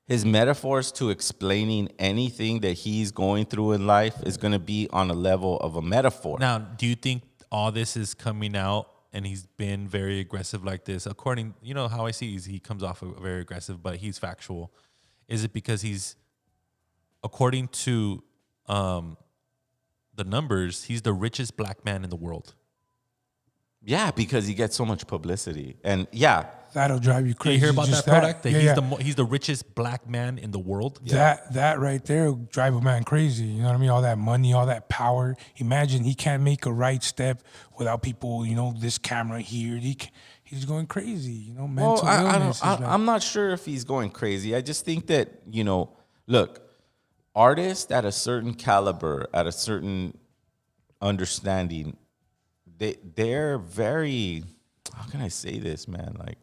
his metaphors to explaining anything that he's going through in life is going to be on a level of a metaphor. Now, do you think all this is coming out and he's been very aggressive like this? According, you know, how I see he comes off very aggressive, but he's factual. Is it because he's, according to the numbers, he's the richest black man in the world? Yeah, because he gets so much publicity. And yeah. That'll drive you crazy. You hear about Just that product? That yeah, he's the richest black man in the world? That right there will drive a man crazy. You know what I mean? All that money, all that power. Imagine he can't make a right step without people, you know, this camera here. He's going crazy, you know, mental illness. I'm not sure if he's going crazy. I just think that, you know, look, artists at a certain caliber, at a certain understanding, they're very, how can I say this, man? Like,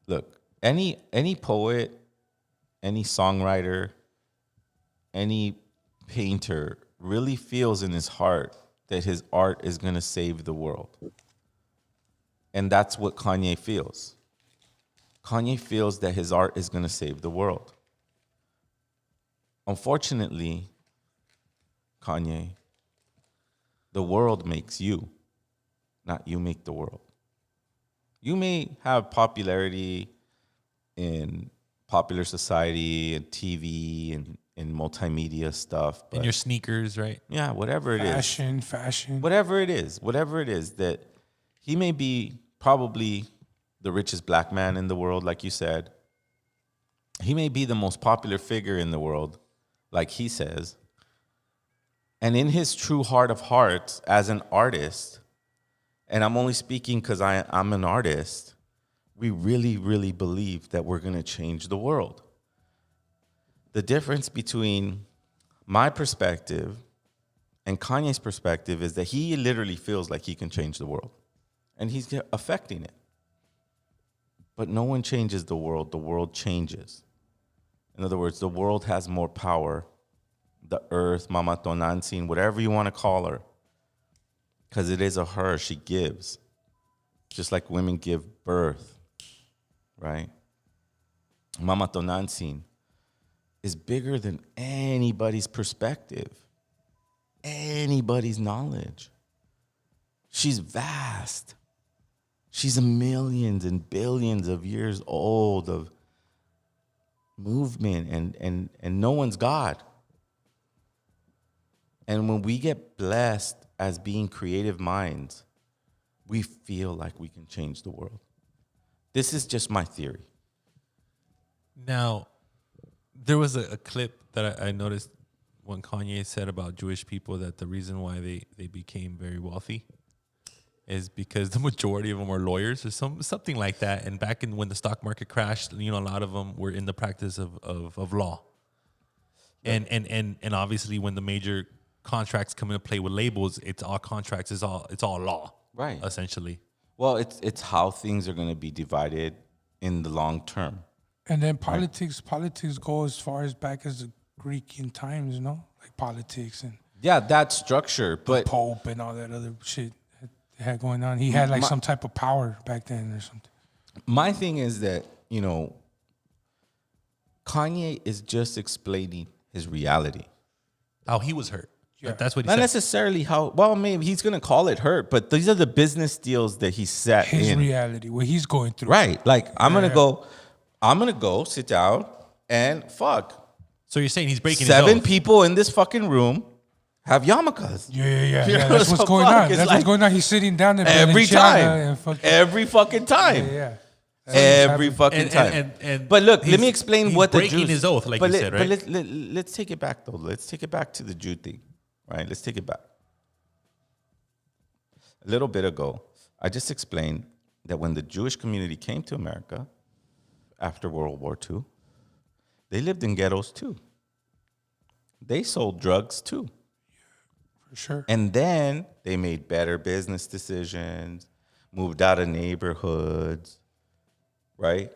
look, any poet, any songwriter, any painter really feels in his heart that his art is going to save the world. And that's what Kanye feels. Kanye feels that his art is going to save the world. Unfortunately, Kanye, the world makes you, not you make the world. You may have popularity in popular society and TV and multimedia stuff. And your sneakers, right? Yeah, whatever it is. Fashion. Whatever it is that he may be probably the richest black man in the world, like you said. He may be the most popular figure in the world, like he says. And in his true heart of hearts, as an artist, and I'm only speaking because I'm an artist, we really, really believe that we're going to change the world. The difference between my perspective and Kanye's perspective is that he literally feels like he can change the world. And he's affecting it. But no one changes the world changes. In other words, the world has more power. The earth, Mama Tonantzin, whatever you want to call her. Because it is a her, she gives. Just like women give birth, right? Mama Tonantzin is bigger than anybody's perspective, anybody's knowledge. She's vast. She's millions and billions of years old of movement and no one's God. And when we get blessed as being creative minds, we feel like we can change the world. This is just my theory. Now, there was a clip that I noticed when Kanye said about Jewish people that the reason why they became very wealthy is because the majority of them are lawyers or something like that. And back when the stock market crashed, you know, a lot of them were in the practice of law. And obviously when the major contracts come into play with labels, it's all contracts, it's all law, right? Essentially. Well, it's how things are going to be divided in the long term. And then politics go as far as back as the Greek times, you know, like politics and that structure, but Pope and all that other shit they had going on. He had like some type of power back then or something. My thing is that, Kanye is just explaining his reality. How he was hurt. Yeah. That's what he Not said. Not necessarily how, well, maybe he's going to call it hurt, but these are the business deals that he set his in. reality, what he's going through. Right. Like, I'm going to go sit down and fuck. So you're saying he's breaking 7 his oath. people in this fucking room have yarmulkes. Yeah. That's what's going on. That's what's going on. He's sitting down there every time. And every fucking time. Yeah. Every fucking time. But look, let me explain what the Jews... breaking his oath, like you said, right? But let's take it back, though. Let's take it back to the Jew thing, right? Let's take it back. A little bit ago, I just explained that when the Jewish community came to America after World War II, they lived in ghettos, too. They sold drugs, too. For sure. And then they made better business decisions, moved out of neighborhoods, right?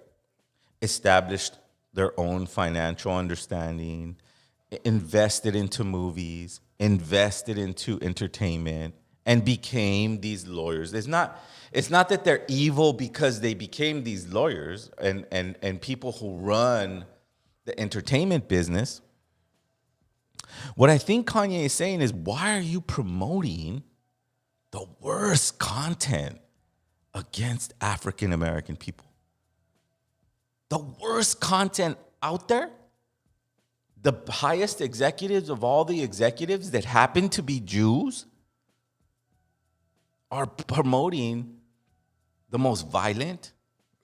Established their own financial understanding, invested into movies, invested into entertainment, and became these lawyers. It's not that they're evil because they became these lawyers and people who run the entertainment business. What I think Kanye is saying is, why are you promoting the worst content against African American people? The worst content out there, the highest executives of all the executives that happen to be Jews are promoting the most violent.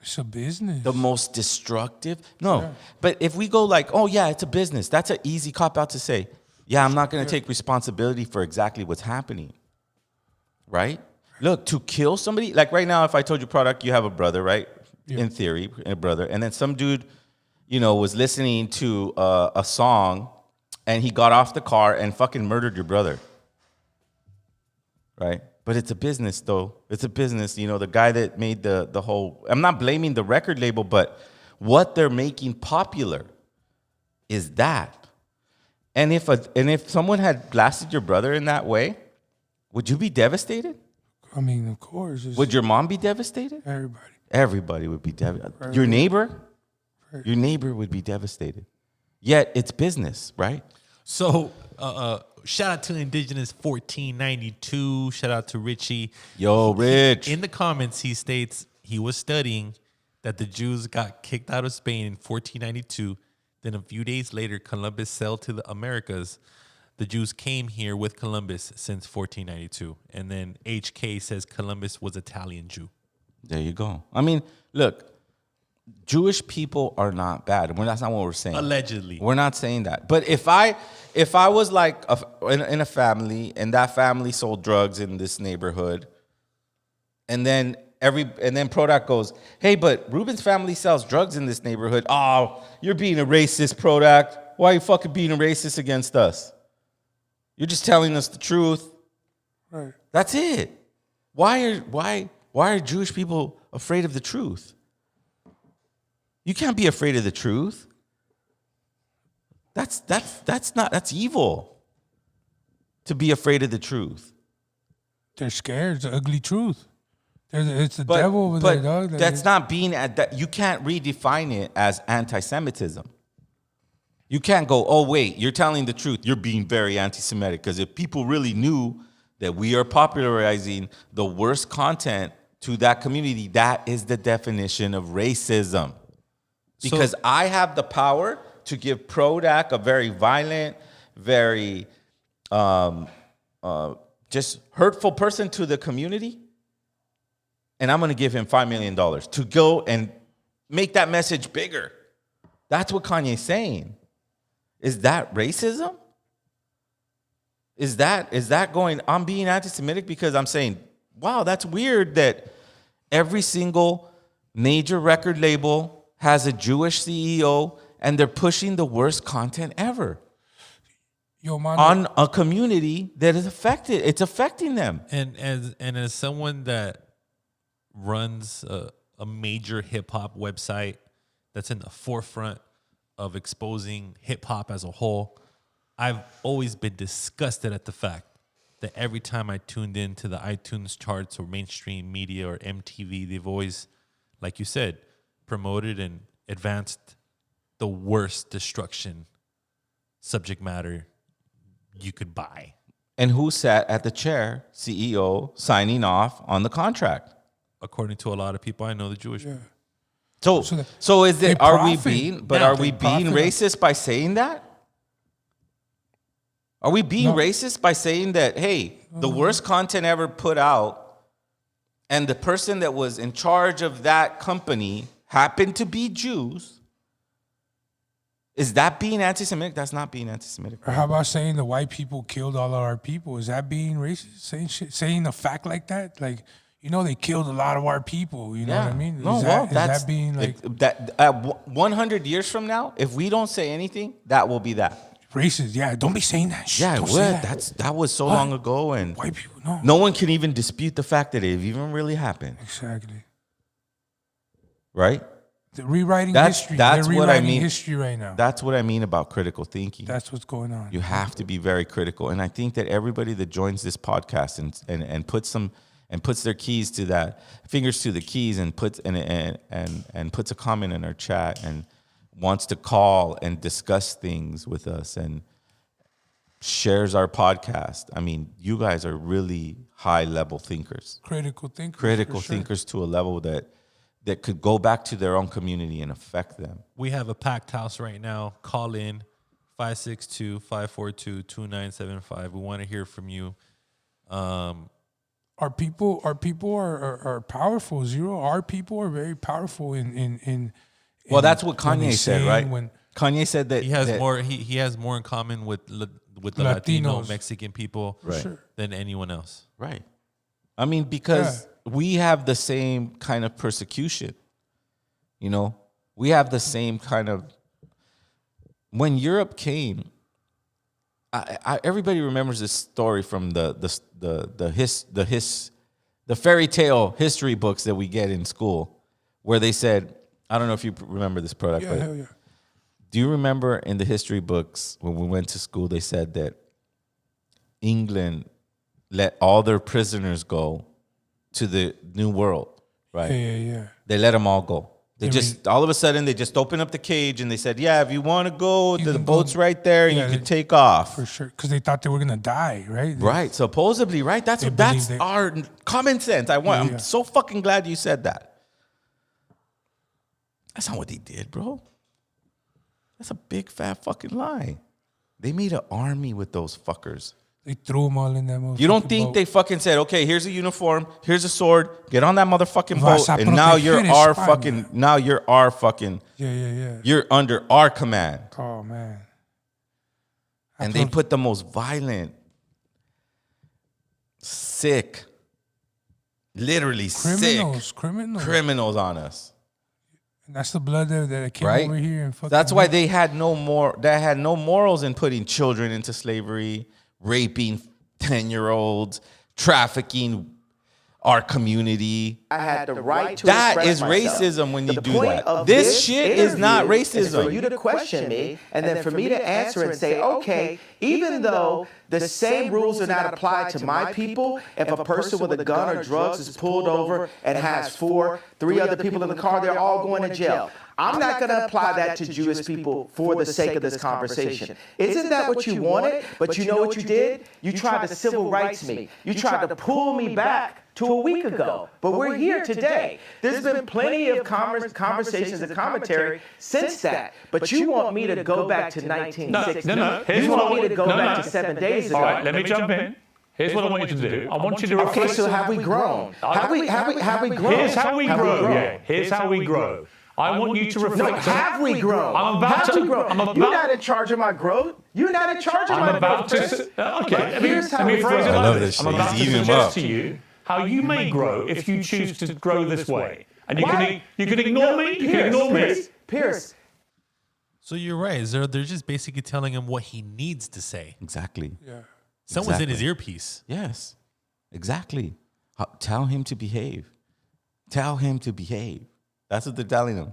It's a business. The most destructive. No, but if we go like, oh yeah, it's a business. That's an easy cop-out to say. Yeah, I'm not going to take responsibility for exactly what's happening. Right? Look, to kill somebody, like right now, if I told you, Product, you have a brother, right? Yeah. In theory, a brother. And then some dude, was listening to a song and he got off the car and fucking murdered your brother. Right? But it's a business, though. It's a business. The guy that made the whole... I'm not blaming the record label, but what they're making popular is that. And if someone had blasted your brother in that way, would you be devastated? I mean, of course. Would your mom be devastated? Everybody. Everybody would be devastated. Your neighbor? Your neighbor would be devastated. Yet it's business, right? So, shout out to Indigenous 1492. Shout out to Richie. Yo, Rich. In the comments, he states he was studying that the Jews got kicked out of Spain in 1492. Then a few days later, Columbus sailed to the Americas. The Jews came here with Columbus since 1492. And then HK says Columbus was Italian Jew. There you go. I mean, look, Jewish people are not bad. That's not what we're saying. Allegedly. We're not saying that. But if I was like in a family and that family sold drugs in this neighborhood, and then Prodac goes, hey, but Ruben's family sells drugs in this neighborhood. Oh, you're being a racist, Prodac. Why are you fucking being a racist against us? You're just telling us the truth. Right. That's it. Why are Jewish people afraid of the truth? You can't be afraid of the truth. That's evil. To be afraid of the truth. They're scared. It's the ugly truth. It's the devil over there, dog. That's not being that. You can't redefine it as anti-Semitism. You can't go, oh wait, you're telling the truth. You're being very anti-Semitic, because if people really knew that we are popularizing the worst content to that community, that is the definition of racism. Because I have the power to give Prodac, a very violent, very just hurtful person to the community, and I'm going to give him $5 million to go and make that message bigger. That's what Kanye's saying. Is that racism? Is that going, I'm being anti-Semitic because I'm saying, wow, that's weird that every single major record label has a Jewish CEO and they're pushing the worst content ever on a community that is affected. It's affecting them. And as someone that runs a major hip hop website that's in the forefront of exposing hip hop as a whole, I've always been disgusted at the fact that every time I tuned into the iTunes charts or mainstream media or MTV, they've always, like you said, promoted and advanced the worst destruction subject matter you could buy. And who sat at the chair, CEO, signing off on the contract? According to a lot of people I know, the Jewish people. So is it? Are we being racist by saying that? Are we being racist by saying that? Hey, the worst content ever put out, and the person that was in charge of that company happened to be Jews. Is that being anti-Semitic? That's not being anti-Semitic. Or how about saying the white people killed all of our people? Is that being racist? Saying a fact like that, like, you know, they killed a lot of our people. You know what I mean? Is that being like that? 100 years from now, if we don't say anything, that will be that. Racist, yeah. Don't be saying that shit. Yeah, don't it would. That was so long ago, and white people, no one can even dispute the fact that it even really happened. Exactly. Right? They're rewriting history. That's They're what I rewriting mean. history right now. That's what I mean about critical thinking. That's what's going on. You have to be very critical, and I think that everybody that joins this podcast and puts their keys to that, fingers to the keys, and puts a comment in our chat and wants to call and discuss things with us and shares our podcast. I mean, you guys are really high level thinkers. Critical thinkers. Critical thinkers to a level that could go back to their own community and affect them. We have a packed house right now. Call in 562-542-2975. We want to hear from you. Our people are powerful, Zero. Our people are very powerful in well, that's what Kanye said, right? Kanye said that he has more. He has more in common with the Latino Mexican people than anyone else. Right. I mean, because we have the same kind of persecution. You know, we have the same kind of. When Europe came, everybody remembers this story from the fairy tale history books that we get in school, where they said, I don't know if you remember this product, but do you remember in the history books when we went to school, they said that England let all their prisoners go to the New World, right? Yeah. They let them all go. All of a sudden, they just opened up the cage and they said, yeah, if you want to go, the boat's right there and you can take off. For sure, because they thought they were going to die, right? Right, supposedly, right? That's our common sense. I'm so fucking glad you said that. That's not what they did, bro. That's a big, fat fucking lie. They made an army with those fuckers. They threw them all in that motherfucking You don't think boat. they fucking said, okay, here's a uniform, here's a sword, get on that motherfucking boat, and now you're our fucking, you're under our command. Oh, man. And they put the most violent, sick, literally criminals on us. And that's the blood that came over here and fucking. That's why they had no morals in putting children into slavery, raping 10-year-olds, trafficking our community. I had the right to That is myself. racism when you But the do point that. of This shit is not Is racism. for you to question me, and then for me to answer and say, okay, even though the same rules are not applied to my people, if a person with a gun or drugs is pulled over and has three other people in the car, they're all going to jail. I'm not going to apply that to Jewish people for the sake of this conversation. Isn't that what you wanted? But you know what you did? You tried to civil rights me. You tried to pull me back to a week ago. But we're here today. There's been plenty of conversations and commentary since that. But you want me to go back to 1960. No. You want me to go back to 7 days ago. All right, let me jump in. Here's what I want you to do. I want you to reflect. Okay, so have we grown? Have we grown? Here's how we grow. Yeah, here's how we grow. I want you to reflect. No, have we grown? I'm about to. You're not in charge of my growth. You're not in charge of my growth. Okay. Here's how we grow. I love this shit. I'm about He's to eating suggest him to you how you may grow if you choose to grow this way. And you can ignore me. You can ignore me. Pierce. So you're right. They're just basically telling him what he needs to say. Exactly. Yeah. Someone's in his earpiece. Yes. Exactly. Tell him to behave. Tell him to behave. That's what they're telling him.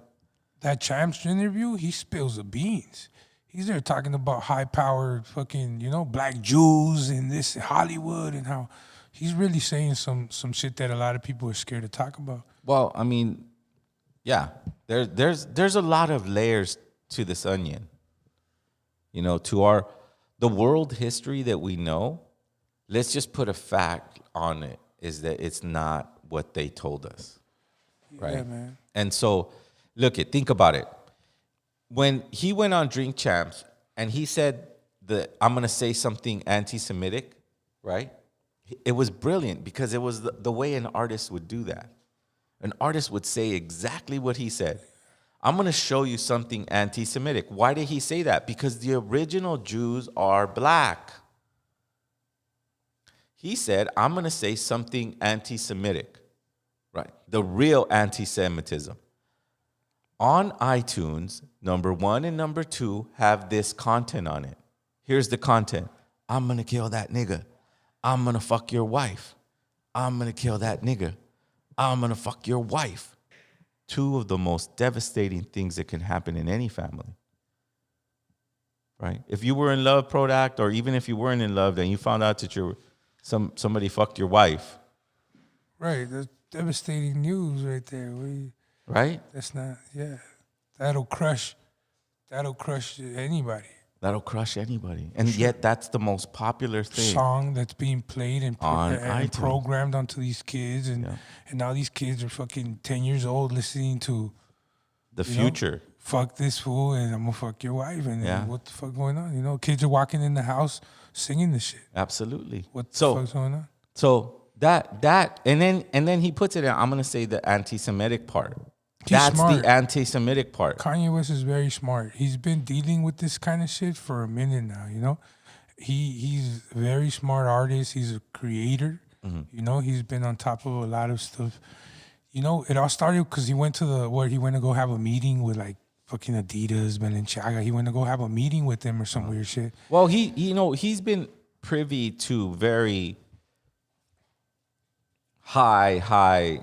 that Champs interview, he spills the beans. He's there talking about high-powered fucking, black Jews and this Hollywood and how he's really saying some shit that a lot of people are scared to talk about. Well, I mean, yeah, there's a lot of layers to this onion. To the world history that we know, let's just put a fact on it, is that it's not what they told us. Right? Yeah, man. And so, think about it. When he went on Drink Champs and he said that I'm going to say something anti-Semitic, right? It was brilliant because it was the way an artist would do that. An artist would say exactly what he said. I'm going to show you something anti-Semitic. Why did he say that? Because the original Jews are black. He said, I'm going to say something anti-Semitic, right? The real anti-Semitism. On iTunes, number 1 and number 2 have this content on it. Here's the content. I'm going to kill that nigga. I'm going to fuck your wife. I'm going to kill that nigga. I'm going to fuck your wife. 2 of the most devastating things that can happen in any family. Right? If you were in love, Prodact, or even if you weren't in love, then you found out that somebody fucked your wife. Right. That's devastating news right there. Right? That's not, yeah. That'll crush anybody. That'll crush anybody. And yet that's the most popular thing. Song that's being played and programmed onto these kids. And now these kids are fucking 10 years old listening to the future. Fuck this fool and I'm gonna fuck your wife. And what the fuck going on? Kids are walking in the house singing this shit. Absolutely. What the fuck's going on? So that and then he puts it in, I'm gonna say the anti-Semitic part. That's smart. the anti-Semitic part. Kanye West is very smart. He's been dealing with this kind of shit for a minute now, He's a very smart artist. He's a creator. Mm-hmm. He's been on top of a lot of stuff. It all started because he went to where he went to go have a meeting with like fucking Adidas, Balenciaga. He went to go have a meeting with them or some weird shit. Well, he's been privy to very high.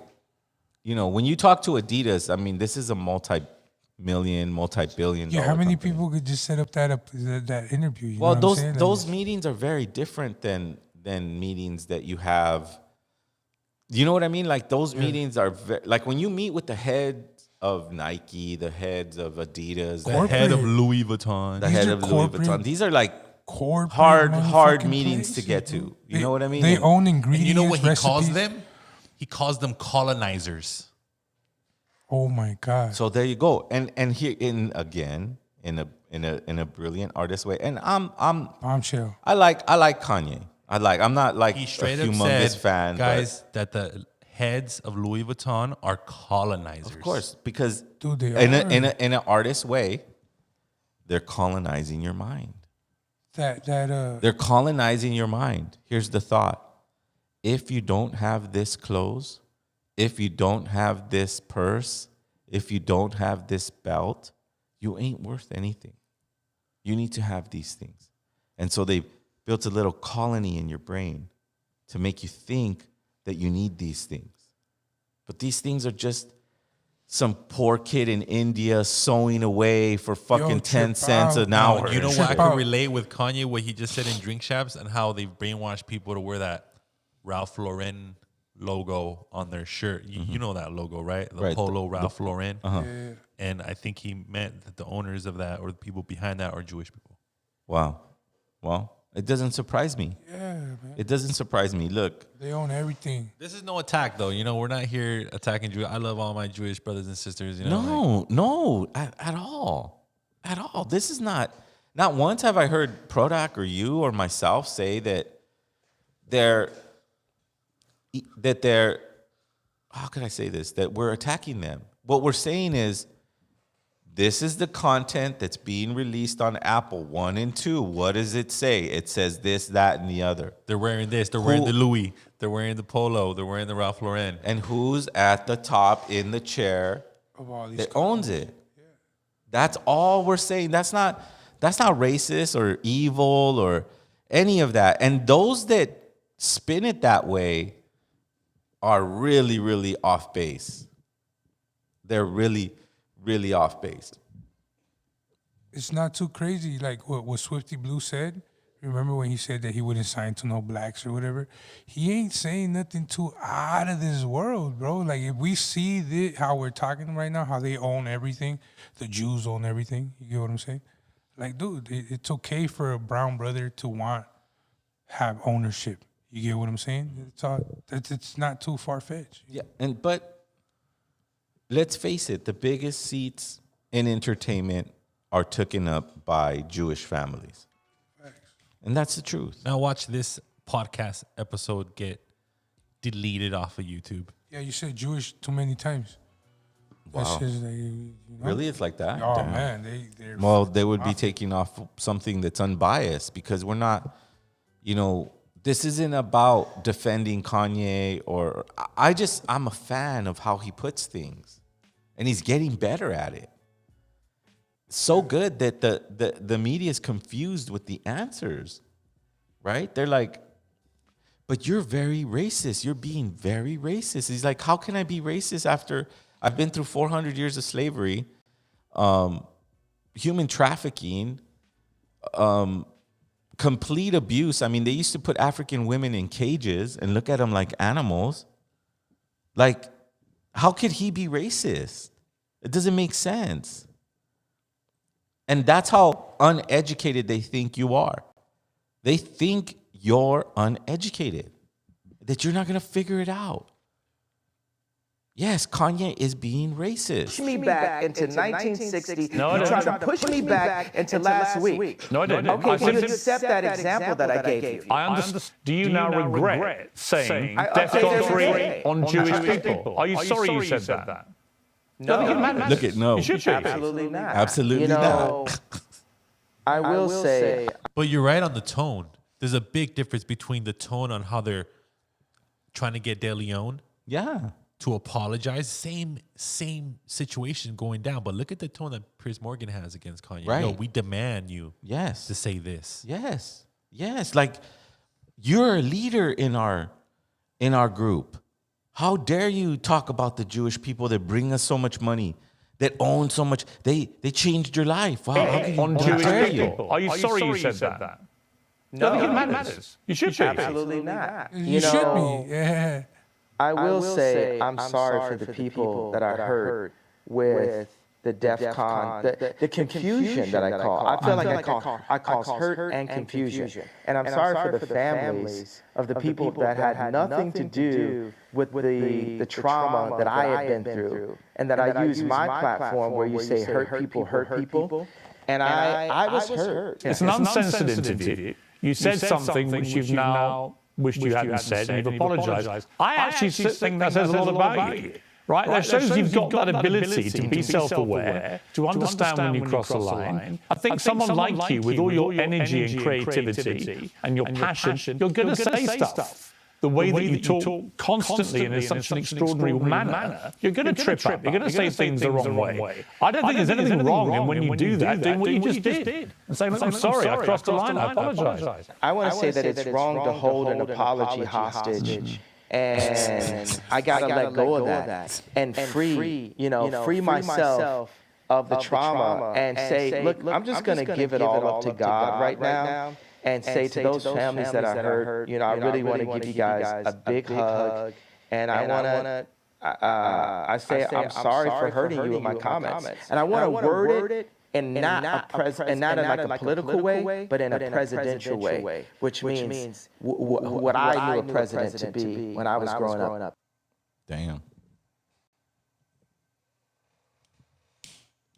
When you talk to Adidas, I mean, this is a multi-billion Yeah, how many people could just set up that interview? Well, those meetings are very different than meetings that you have. You know what I mean? Like those meetings are like when you meet with the heads of Nike, the heads of Adidas, the head of Louis Vuitton, These are like hard meetings to get to. You know what I mean? They own ingredients. And you know what he recipes. calls them? He calls them colonizers. Oh my God! So there you go, and here in a brilliant artist way, and I'm bombshell. I like Kanye. I'm not like he straight a up humongous said, fan, guys, that the heads of Louis Vuitton are colonizers. Of course, because dude, they in an artist way, they're colonizing your mind. They're colonizing your mind. Here's the thought. If you don't have this clothes, if you don't have this purse, if you don't have this belt, you ain't worth anything. You need to have these things. And so they built a little colony in your brain to make you think that you need these things. But these things are just some poor kid in India sewing away for fucking 10 cents an hour. You know what? I can relate with Kanye, what he just said in Drink Champs and how they've brainwashed people to wear that Ralph Lauren logo on their shirt. You know that logo, right? The Polo Ralph Lauren. Uh-huh. Yeah. And I think he meant that the owners of that or the people behind that are Jewish people. Wow. Well, it doesn't surprise me. Yeah, man. It doesn't surprise me. Look. They own everything. This is no attack, though. We're not here attacking Jews. I love all my Jewish brothers and sisters. No, at all. At all. This is not once have I heard Prodac or you or myself say that they're how can I say this? That we're attacking them. What we're saying is this is the content that's being released on Apple 1 and 2. What does it say? It says this, that, and the other. They're wearing this. They're wearing the Louis. They're wearing the Polo. They're wearing the Ralph Lauren. And who's at the top in the chair that owns it? Yeah. That's all we're saying. That's not racist or evil or any of that. And those that spin it that way are really, really off base. They're really, really off base. It's not too crazy like what Swifty Blue said. Remember when he said that he wouldn't sign to no blacks or whatever? He ain't saying nothing too out of this world, bro. Like, if we see how we're talking right now, how they own everything, the Jews own everything, you get what I'm saying? Like, dude, it's okay for a brown brother to have ownership. You get what I'm saying? It's not too far-fetched. Yeah, but let's face it, the biggest seats in entertainment are taken up by Jewish families. And that's the truth. Now watch this podcast episode get deleted off of YouTube. Yeah, you said Jewish too many times. Wow. That's just like, you know? Really? It's like that? Oh, Damn. man. They would be taking off something that's unbiased because we're not, this isn't about defending Kanye or... I'm a fan of how he puts things. And he's getting better at it. So good that the media is confused with the answers, right? They're like, but you're very racist. You're being very racist. He's like, how can I be racist after I've been through 400 years of slavery, human trafficking, complete abuse? I mean, they used to put African women in cages and look at them like animals. Like, how could he be racist? It doesn't make sense. And that's how uneducated they think you are. They think you're uneducated, that you're not going to figure it out. Yes, Kanye is being racist. Push me back into 1960. No, you tried to push me back into last week. No, I didn't. Okay, can you accept that example that I gave you? I understand. Do you now regret saying DEFCON 3 on Jewish people? Are you sorry you said that? No. Look at no. You should be. Absolutely not. Absolutely not. I will say. But you're right on the tone. There's a big difference between the tone on how they're trying to get De León. Yeah. To apologize. Same situation going down. But look at the tone that Piers Morgan has against Kanye. Right. Yo, we demand you to say this. Yes. Like, you're a leader in our group. How dare you talk about the Jewish people that bring us so much money, that own so much? They changed your life. Wow. How can you, on Jewish people. Are you sorry you said that? No, I think it matters. You should be. Absolutely not. You should be. Yeah. I will say I'm sorry for the people that I hurt with the DEFCON, the confusion that I call. I feel like I cause hurt and confusion. And I'm sorry for the families of the people that had nothing to do with the trauma that I had been through. And that I use my platform where you say hurt people. And I was hurt. It's an uncensored interview. You said something which you've now wished you hadn't said, and you've apologized. I actually think that says a lot about you. Right? That shows you've got that ability to be self-aware, to understand when you cross a line. I think someone like you, with all your energy and creativity and your passion, you're going to say stuff. The way that you talk constantly and in such an extraordinary manner, you're going to trip up. You're going to say things the wrong way. I don't think there's anything wrong in when you do that, doing what you just did. And say, I'm sorry, I crossed the line, I apologize. I want to say that it's wrong to hold an apology hostage. And I gotta let go of that and free myself of the trauma and say, look, I'm just gonna give it all up to God right now and say to those families that I hurt, I really want to give you guys a big hug, and I say I'm sorry for hurting you in my comments, and I want to word it. And not in like a political way, but in a presidential way, which means what I knew a president to be when I was growing up. Damn.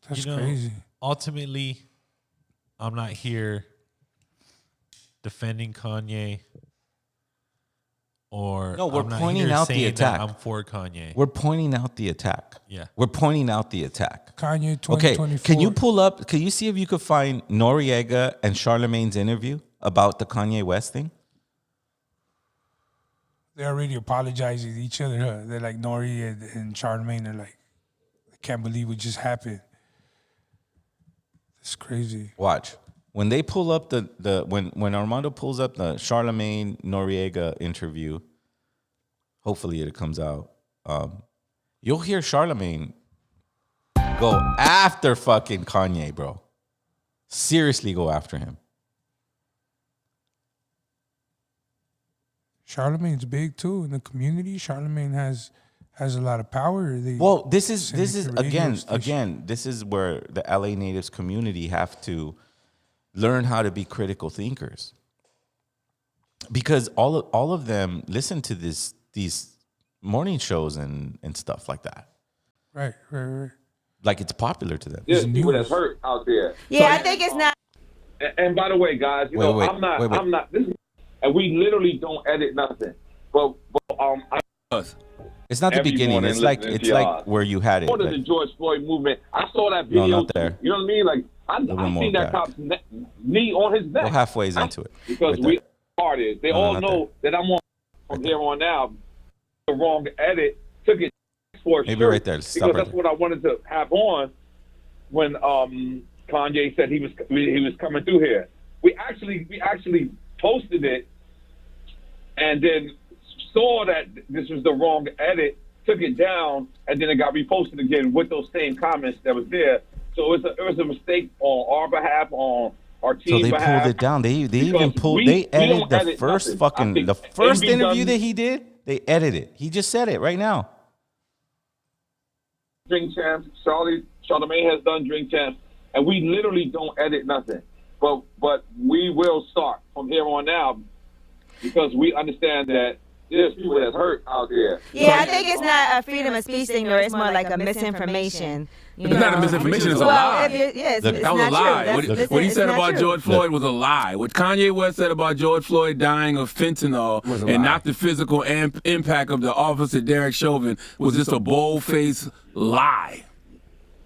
That's crazy. Ultimately, I'm not here defending Kanye. No, we're pointing out the attack. I'm for Kanye. We're pointing out the attack. Yeah. We're pointing out the attack. Kanye 2024. Okay, can you see if you could find Noriega and Charlamagne's interview about the Kanye West thing? They're already apologizing to each other. Huh? They're like Nori and Charlamagne are like, I can't believe what just happened. It's crazy. Watch. When they pull up when Armando pulls up the Charlamagne Noriega interview, hopefully it comes out. You'll hear Charlamagne go after fucking Kanye, bro. Seriously go after him. Charlamagne's big too in the community. Charlamagne has a lot of power. Well, this is again, this is where the LA natives community have to learn how to be critical thinkers. Because all of them listen to these morning shows and stuff like that. Right. Like it's popular to them. There's people that's hurt out there. Yeah, I think it's not. And by the way, guys, I'm not. This is, and we literally don't edit nothing. But it's not the beginning. It's like where you had it. More than the George Floyd movement. I saw that video. No, not there. You know what I mean? Like I seen that cop's knee on his neck. We're halfway into it. Because we artists, they all know that I'm on from here on out. The wrong edit took it for maybe sure. Right there. Because that's what I wanted to have on when Kanye said he was coming through here. We actually posted it and then saw that this was the wrong edit, took it down, and then it got reposted again with those same comments that was there. So it was a mistake on our behalf, on our team. So they behalf, pulled it down. They even pulled. They edited the first fucking first interview that he did. They edited it. He just said it right now. Drink Champs, Charlamagne has done Drink Champs, and we literally don't edit nothing. But we will start from here on out because we understand that there's people that's hurt out there. Yeah, I think it's not a freedom of speech thing, or it's more like a misinformation. It's not a misinformation, it's a lie. Yes, that was a lie. What he said about George Floyd was a lie. What Kanye West said about George Floyd dying of fentanyl and not the physical impact of the officer Derek Chauvin was just a bold-faced lie.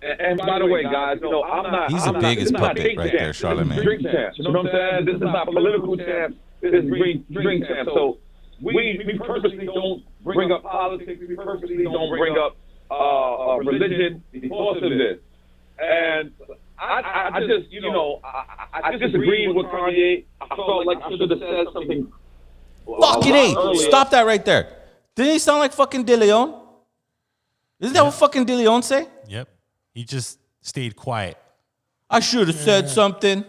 And by the way, guys, I'm not. He's the biggest puppet right there, Charlamagne. Drink Champs. You know what I'm saying? This is not political champs. This is drink champs. So we purposely don't bring up politics. We purposely don't bring up religion because of this. And I just, I disagreed with Kanye. I felt like I should have said something. Fucking A. Stop that right there. Didn't he sound like fucking De Leon? Isn't that what fucking De Leon say? Yep. He just stayed quiet. I should have said something.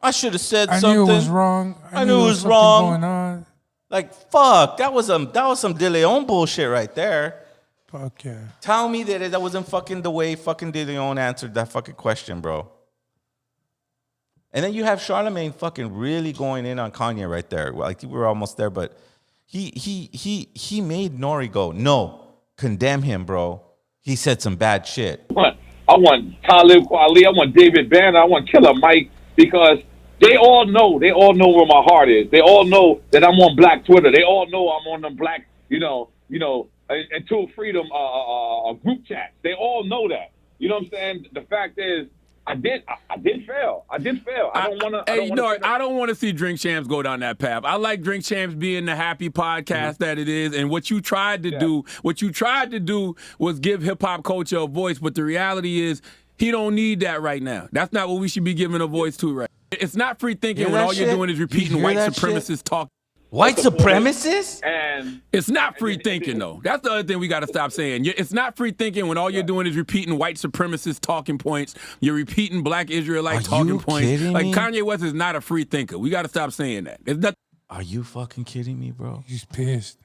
I should have said something. I knew it was wrong. I knew it was wrong. Going on. Like, fuck. That was some De Leon bullshit right there. Fuck yeah. Tell me that wasn't fucking the way fucking De Leon answered that fucking question, bro. And then you have Charlamagne fucking really going in on Kanye right there. Like, we were almost there, but he made Nori go, no, condemn him, bro. He said some bad shit. I want Talib Kweli. I want David Banner. I want Killer Mike because they all know where my heart is. They all know that I'm on Black Twitter. They all know I'm on the Black, Until Freedom group chat. They all know that. You know what I'm saying? The fact is, I did fail. I don't want to see Drink Champs go down that path. I like Drink Champs being the happy podcast that it is. And what you tried to do was give hip hop culture a voice. But the reality is, he don't need that right now. That's not what we should be giving a voice to right now. It's not free thinking when all you're doing is repeating white supremacist talk. White supremacists? And it's not free thinking, though. That's the other thing we got to stop saying. It's not free thinking when all you're doing is repeating white supremacist talking points. You're repeating Black Israelite talking points. Like, Kanye West is not a free thinker. We got to stop saying that. Are you fucking kidding me, bro? He's pissed.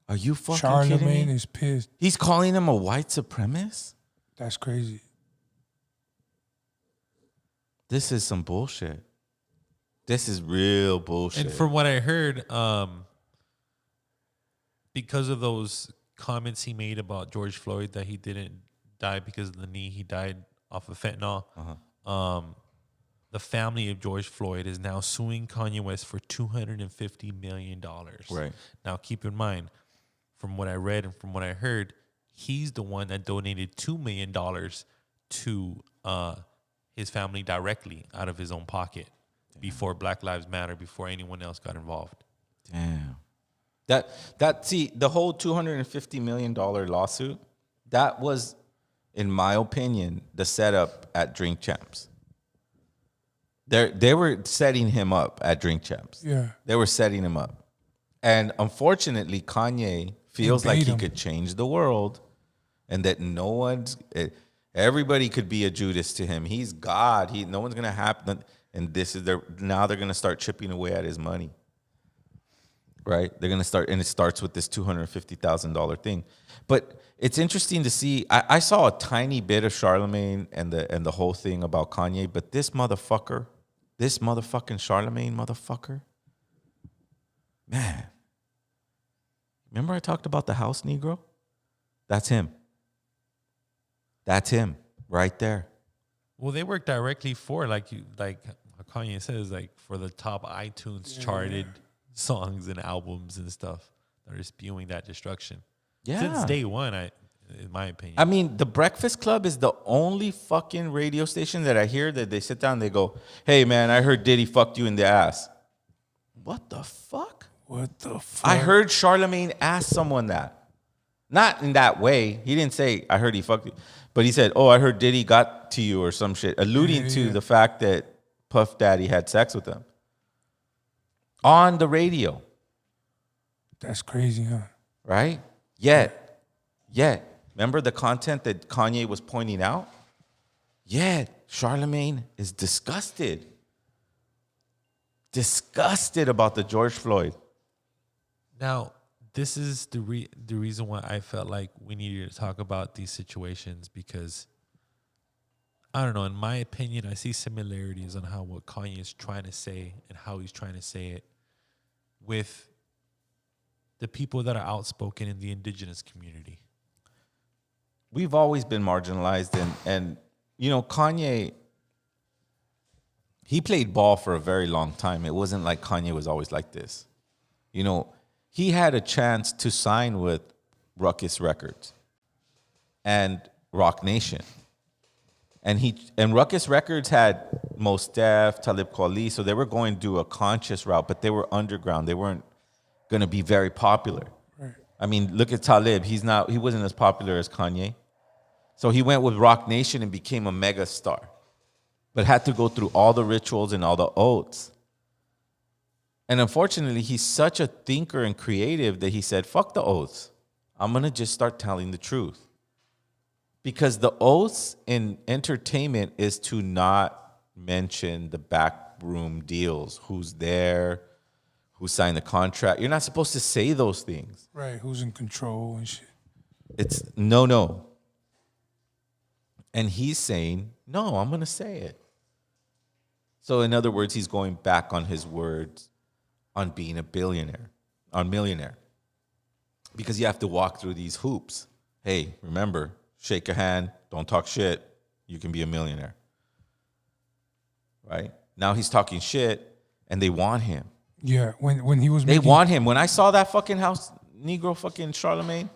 Are you fucking kidding me? Charlamagne is pissed. He's calling him a white supremacist? That's crazy. This is some bullshit. This is real bullshit. And from what I heard, because of those comments he made about George Floyd, that he didn't die because of the knee, he died off of fentanyl. The family of George Floyd is now suing Kanye West for $250 million. Right. Now, keep in mind, from what I read and from what I heard, he's the one that donated $2 million to his family directly out of his own pocket. Before Black Lives Matter, before anyone else got involved. Damn. See, the whole $250 million lawsuit, that was, in my opinion, the setup at Drink Champs. They were setting him up at Drink Champs. Yeah. They were setting him up. And unfortunately, Kanye feels like he could change the world and that no one's... Everybody could be a Judas to him. He's God. No one's gonna happen. And now they're gonna start chipping away at his money. Right? They're gonna start, and it starts with this $250,000 thing. But it's interesting to see. I saw a tiny bit of Charlemagne and the whole thing about Kanye, but this motherfucking Charlemagne motherfucker, man. Remember I talked about the house Negro? That's him. That's him right there. Well, they work directly for like Kanye says, like for the top iTunes charted songs and albums and stuff that are spewing that destruction. Yeah. Since day one, in my opinion. I mean, the Breakfast Club is the only fucking radio station that I hear that they sit down and they go, "Hey man, I heard Diddy fucked you in the ass." What the fuck? What the fuck? I heard Charlemagne ask someone that. Not in that way. He didn't say, "I heard he fucked you." But he said, "Oh, I heard Diddy got to you," or some shit, alluding to the fact that Puff Daddy had sex with him. On the radio. That's crazy, huh? Right? Yet, remember the content that Kanye was pointing out? Yet, Charlemagne is disgusted. Disgusted about the George Floyd. Now, this is the reason why I felt like we needed to talk about these situations, because I don't know, in my opinion, I see similarities on how what Kanye is trying to say and how he's trying to say it with the people that are outspoken in the indigenous community. We've always been marginalized, and you know, Kanye, he played ball for a very long time. It wasn't like Kanye was always like this. You know, he had a chance to sign with Ruckus Records and Rock Nation. And Ruckus Records had Mos Def, Talib Kweli, so they were going to do a conscious route, but they were underground. They weren't going to be very popular. Right. I mean, look at Talib. He wasn't as popular as Kanye. So he went with Rock Nation and became a mega star, but had to go through all the rituals and all the oaths. And unfortunately, he's such a thinker and creative that he said, fuck the oaths. I'm going to just start telling the truth. Because the oaths in entertainment is to not mention the backroom deals. Who's there? Who signed the contract? You're not supposed to say those things. Right, who's in control and shit. It's no. And he's saying, no, I'm going to say it. So in other words, he's going back on his words on being a millionaire. Because you have to walk through these hoops. Hey, remember, shake a hand, don't talk shit, you can be a millionaire. Right? Now he's talking shit, and they want him. Yeah, when he was They want him. When I saw that fucking house, Negro fucking Charlemagne,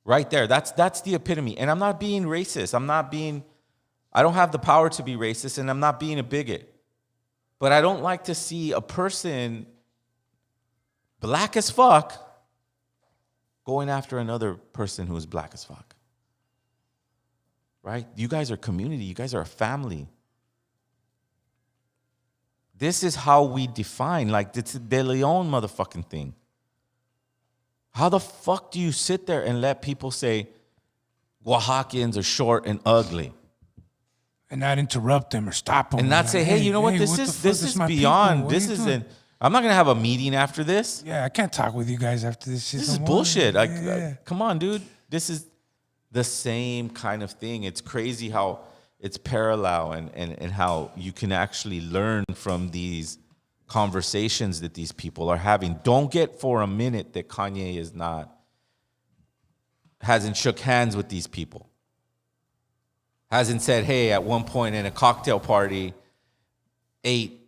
right there, that's the epitome. And I'm not being racist. I don't have the power to be racist, and I'm not being a bigot. But I don't like to see a person black as fuck going after another person who is black as fuck. Right? You guys are community. You guys are a family. This is how we define, like, it's a De León motherfucking thing. How the fuck do you sit there and let people say Oaxacans are short and ugly? And not interrupt them or stop them. And not say, hey, you know what? This is beyond. This isn't. I'm not going to have a meeting after this. Yeah, I can't talk with you guys after this shit. This is bullshit. Come on, dude. This is the same kind of thing. It's crazy how it's parallel and how you can actually learn from these conversations that these people are having. Don't get for a minute that Kanye hasn't shook hands with these people. Hasn't said, hey, at one point in a cocktail party, ate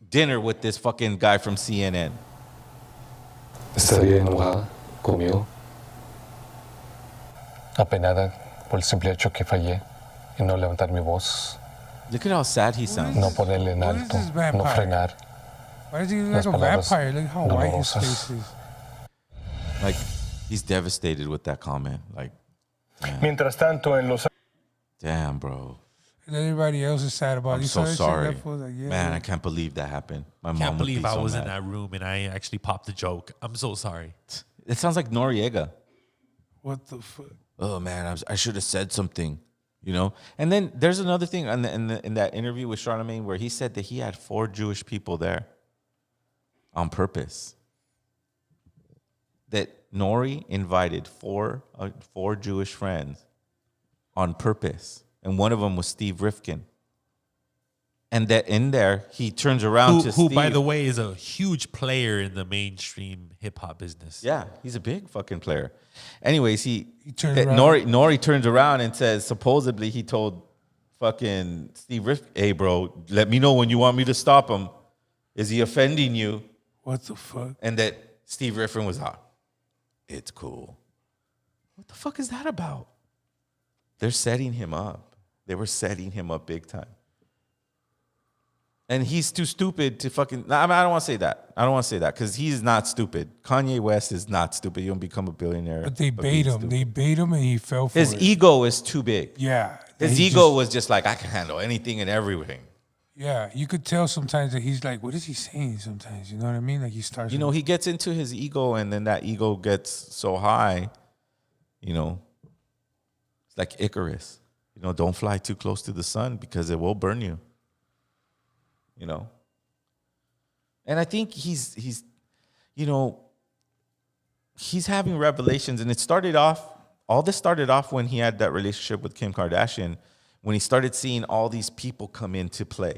dinner with this fucking guy from CNN. Estaría enojada conmigo, apenada por el simple hecho que fallé y no levantar mi voz. Look at how sad he sounds. No ponerle en alto, no frenar. Why does he look like a vampire? Look how white his face is. Like, he's devastated with that comment. Like, Mientras tanto, en los... Damn, bro. And everybody else is sad about it. I'm so sorry. Man, I can't believe that happened. My mom can't believe would be I so was mad. in that room and I actually popped the joke. I'm so sorry. It sounds like Noriega. What the fuck? Oh, man, I should have said something. You know? And then there's another thing in that interview with Charlemagne where he said that he had 4 Jewish people there on purpose. That Nori invited 4 Jewish friends on purpose. And one of them was Steve Rifkin. And that in there, he turns around to Steve. Who, by the way, is a huge player in the mainstream hip-hop business. Yeah, he's a big fucking player. Anyways, Nori turns around and says, supposedly he told fucking Steve Rifkin, hey, bro, let me know when you want me to stop him. Is he offending you? What the fuck? And that Steve Rifkin was out. It's cool. What the fuck is that about? They're setting him up. They were setting him up big time. And he's too stupid to fucking... I don't want to say that. I don't want to say that because he's not stupid. Kanye West is not stupid. He don't become a billionaire. But they bait him. Stupid. They bait him and he fell for His it. ego is too big. Yeah. His ego was just like, I can handle anything and everything. Yeah. You could tell sometimes that he's like, what is he saying sometimes? You know what I mean? Like he starts... You know, he gets into his ego and then that ego gets so high, you know, it's like Icarus. You know, don't fly too close to the sun because it will burn you. You know, and I think he's, you know, he's having revelations, and all this started off when he had that relationship with Kim Kardashian, when he started seeing all these people come into play.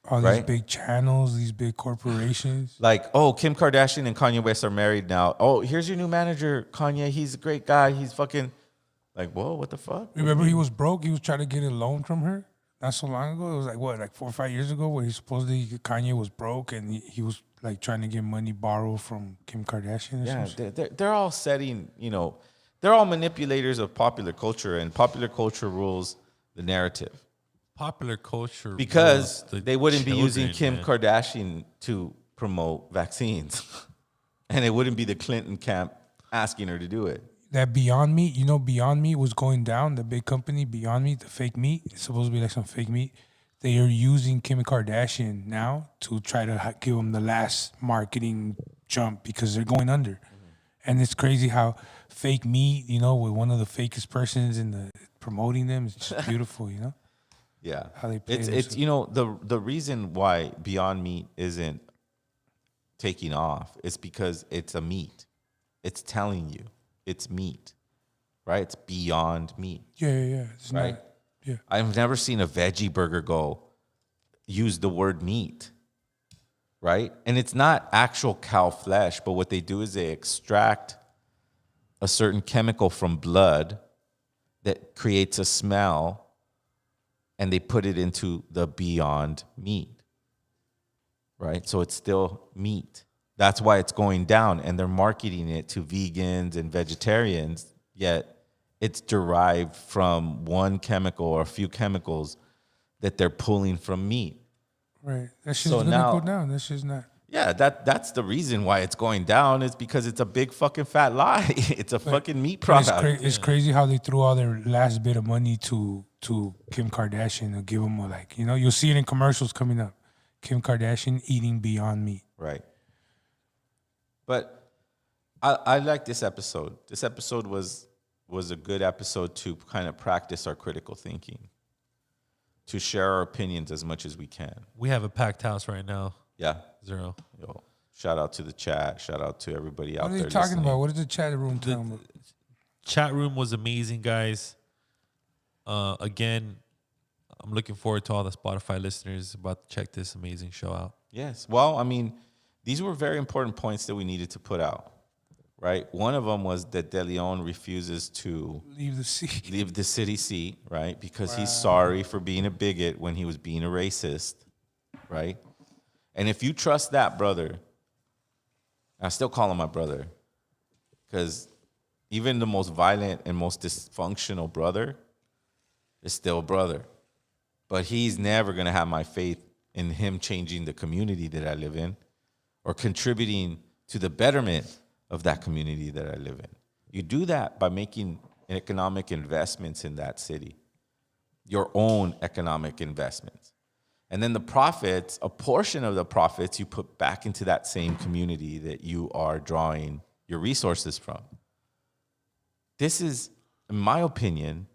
All these big channels, these big corporations. Like, oh, Kim Kardashian and Kanye West are married now. Oh, here's your new manager, Kanye. He's a great guy. He's fucking, like, whoa, what the fuck? Remember he was broke? He was trying to get a loan from her? Not so long ago, it was like what, like 4 or 5 years ago, where Kanye was broke and he was like trying to get money borrowed from Kim Kardashian. Yeah, they're all setting, you know, they're all manipulators of popular culture, and popular culture rules the narrative. Popular culture, because they wouldn't be using Kim Kardashian to promote vaccines, and it wouldn't be the Clinton camp asking her to do it. That Beyond Meat, you know, Beyond Meat was going down. The big company, Beyond Meat, the fake meat. It's supposed to be like some fake meat. They are using Kim Kardashian now to try to give them the last marketing jump because they're going under. Mm-hmm. And it's crazy how fake meat, you know, with one of the fakest persons in the promoting them, it's just beautiful, you know? Yeah. How they play it's you know, the reason why Beyond Meat isn't taking off is because it's a meat. It's telling you. It's meat, right? It's beyond meat. Yeah. It's right? Not, yeah. I've never seen a veggie burger use the word meat, right? And it's not actual cow flesh, but what they do is they extract a certain chemical from blood that creates a smell, and they put it into the Beyond Meat, right? So it's still meat. That's why it's going down, and they're marketing it to vegans and vegetarians, yet it's derived from one chemical or a few chemicals that they're pulling from meat. Right. That shit's going to go down. That shit's not. Yeah, that's the reason why it's going down is because it's a big fucking fat lie. It's a fucking meat product. It's crazy how they threw all their last bit of money to Kim Kardashian to give them you know, you'll see it in commercials coming up. Kim Kardashian eating Beyond Meat. Right. But I like this episode. This episode was a good episode to kind of practice our critical thinking, to share our opinions as much as we can. We have a packed house right now. Yeah. Zero. Yo, shout out to the chat. Shout out to everybody out there. What are you talking about? What is the chat room talking about? Chat room was amazing, guys. Again, I'm looking forward to all the Spotify listeners about to check this amazing show out. Yes. Well, I mean, these were very important points that we needed to put out, right? One of them was that De Leon refuses to leave the city seat, right? Because he's sorry for being a bigot when he was being a racist, right? And if you trust that brother, I still call him my brother, because even the most violent and most dysfunctional brother is still a brother. But he's never going to have my faith in him changing the community that I live in, or contributing to the betterment of that community that I live in. You do that by making economic investments in that city, your own economic investments. And then the profits, a portion of the profits you put back into that same community that you are drawing your resources from. This is, in my opinion,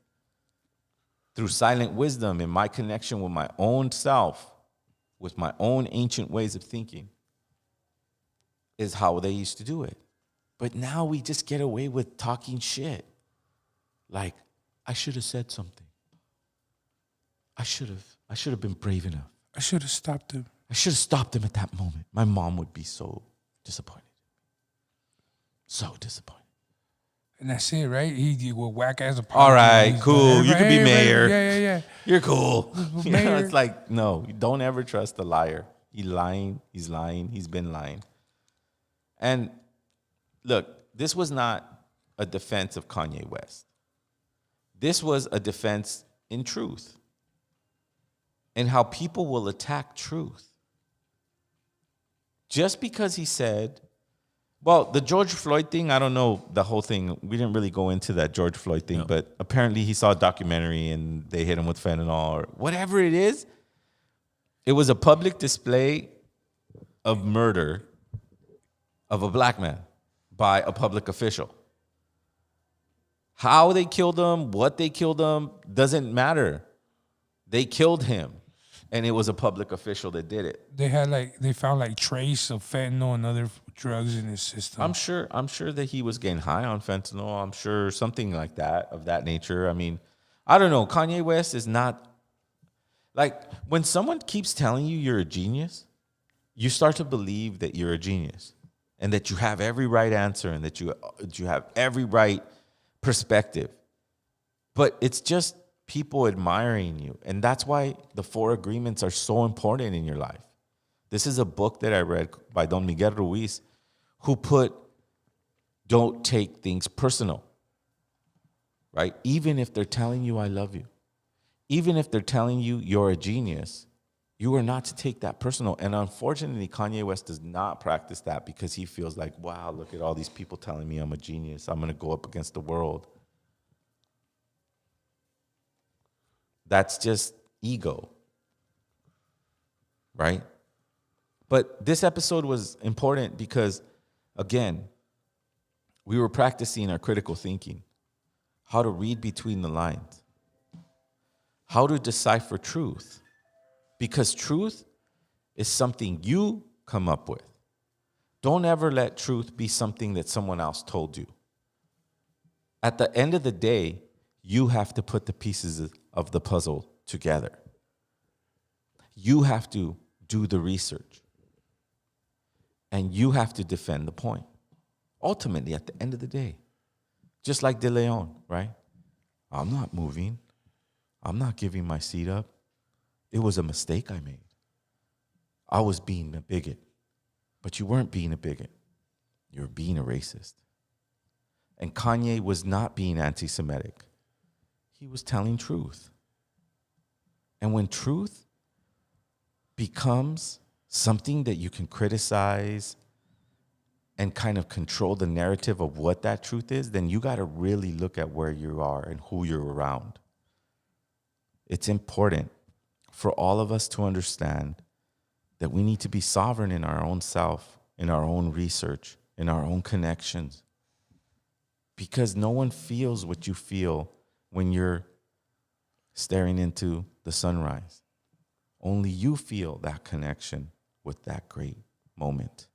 through silent wisdom in my connection with my own self, with my own ancient ways of thinking, is how they used to do it. But now we just get away with talking shit. Like, I should have said something. I should have been brave enough. I should have stopped him. I should have stopped him at that moment. My mom would be so disappointed. So disappointed. And that's it, right? He will whack as a all right, cool. You can be mayor. Yeah. You're cool. You know, Mayor. it's like, no, don't ever trust a liar. He's lying. He's been lying. And look, this was not a defense of Kanye West. This was a defense in truth and how people will attack truth. Just because he said, well, the George Floyd thing, I don't know the whole thing. We didn't really go into that George Floyd thing, but apparently he saw a documentary and they hit him with fentanyl or whatever it is. It was a public display of murder of a black man by a public official. How they killed him, what they killed him, doesn't matter. They killed him. And it was a public official that did it. They found trace of fentanyl and other drugs in his system. I'm sure that he was getting high on fentanyl. I'm sure something like that, of that nature. I mean, I don't know. Kanye West is not, like, when someone keeps telling you you're a genius, you start to believe that you're a genius and that you have every right answer and that you have every right perspective. But it's just people admiring you. And that's why the 4 agreements are so important in your life. This is a book that I read by Don Miguel Ruiz, who put, don't take things personal, right? Even if they're telling you I love you, even if they're telling you you're a genius, you are not to take that personal. And unfortunately, Kanye West does not practice that because he feels like, wow, look at all these people telling me I'm a genius. I'm going to go up against the world. That's just ego, right? But this episode was important because, again, we were practicing our critical thinking, how to read between the lines, how to decipher truth, because truth is something you come up with. Don't ever let truth be something that someone else told you. At the end of the day, you have to put the pieces of the puzzle together. You have to do the research. And you have to defend the point. Ultimately, at the end of the day, just like De León, right? I'm not moving. I'm not giving my seat up. It was a mistake I made. I was being a bigot. But you weren't being a bigot. You were being a racist. And Kanye was not being anti-Semitic. He was telling truth. And when truth becomes something that you can criticize and kind of control the narrative of what that truth is, then you got to really look at where you are and who you're around. It's important for all of us to understand that we need to be sovereign in our own self, in our own research, in our own connections. Because no one feels what you feel when you're staring into the sunrise. Only you feel that connection with that great moment.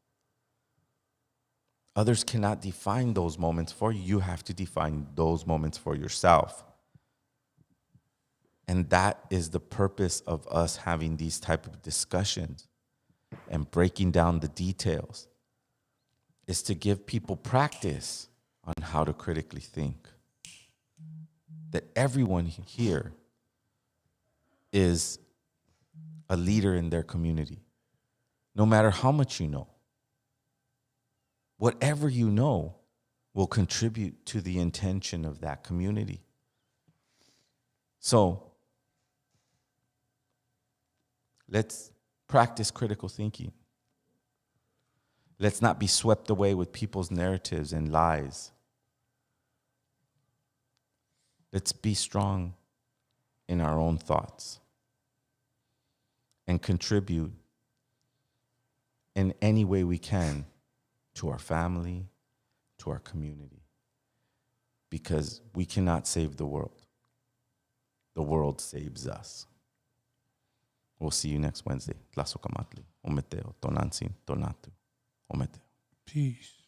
Others cannot define those moments for you. You have to define those moments for yourself. And that is the purpose of us having these type of discussions and breaking down the details, is to give people practice on how to critically think. That everyone here is a leader in their community, no matter how much you know. Whatever you know will contribute to the intention of that community. So let's practice critical thinking. Let's not be swept away with people's narratives and lies. Let's be strong in our own thoughts and contribute in any way we can to our family, to our community, because we cannot save the world. the world saves us. We'll see you next Wednesday. Tlasocamatli, Ometeo, Tonantzin, Tonatu, Ometeo. Peace.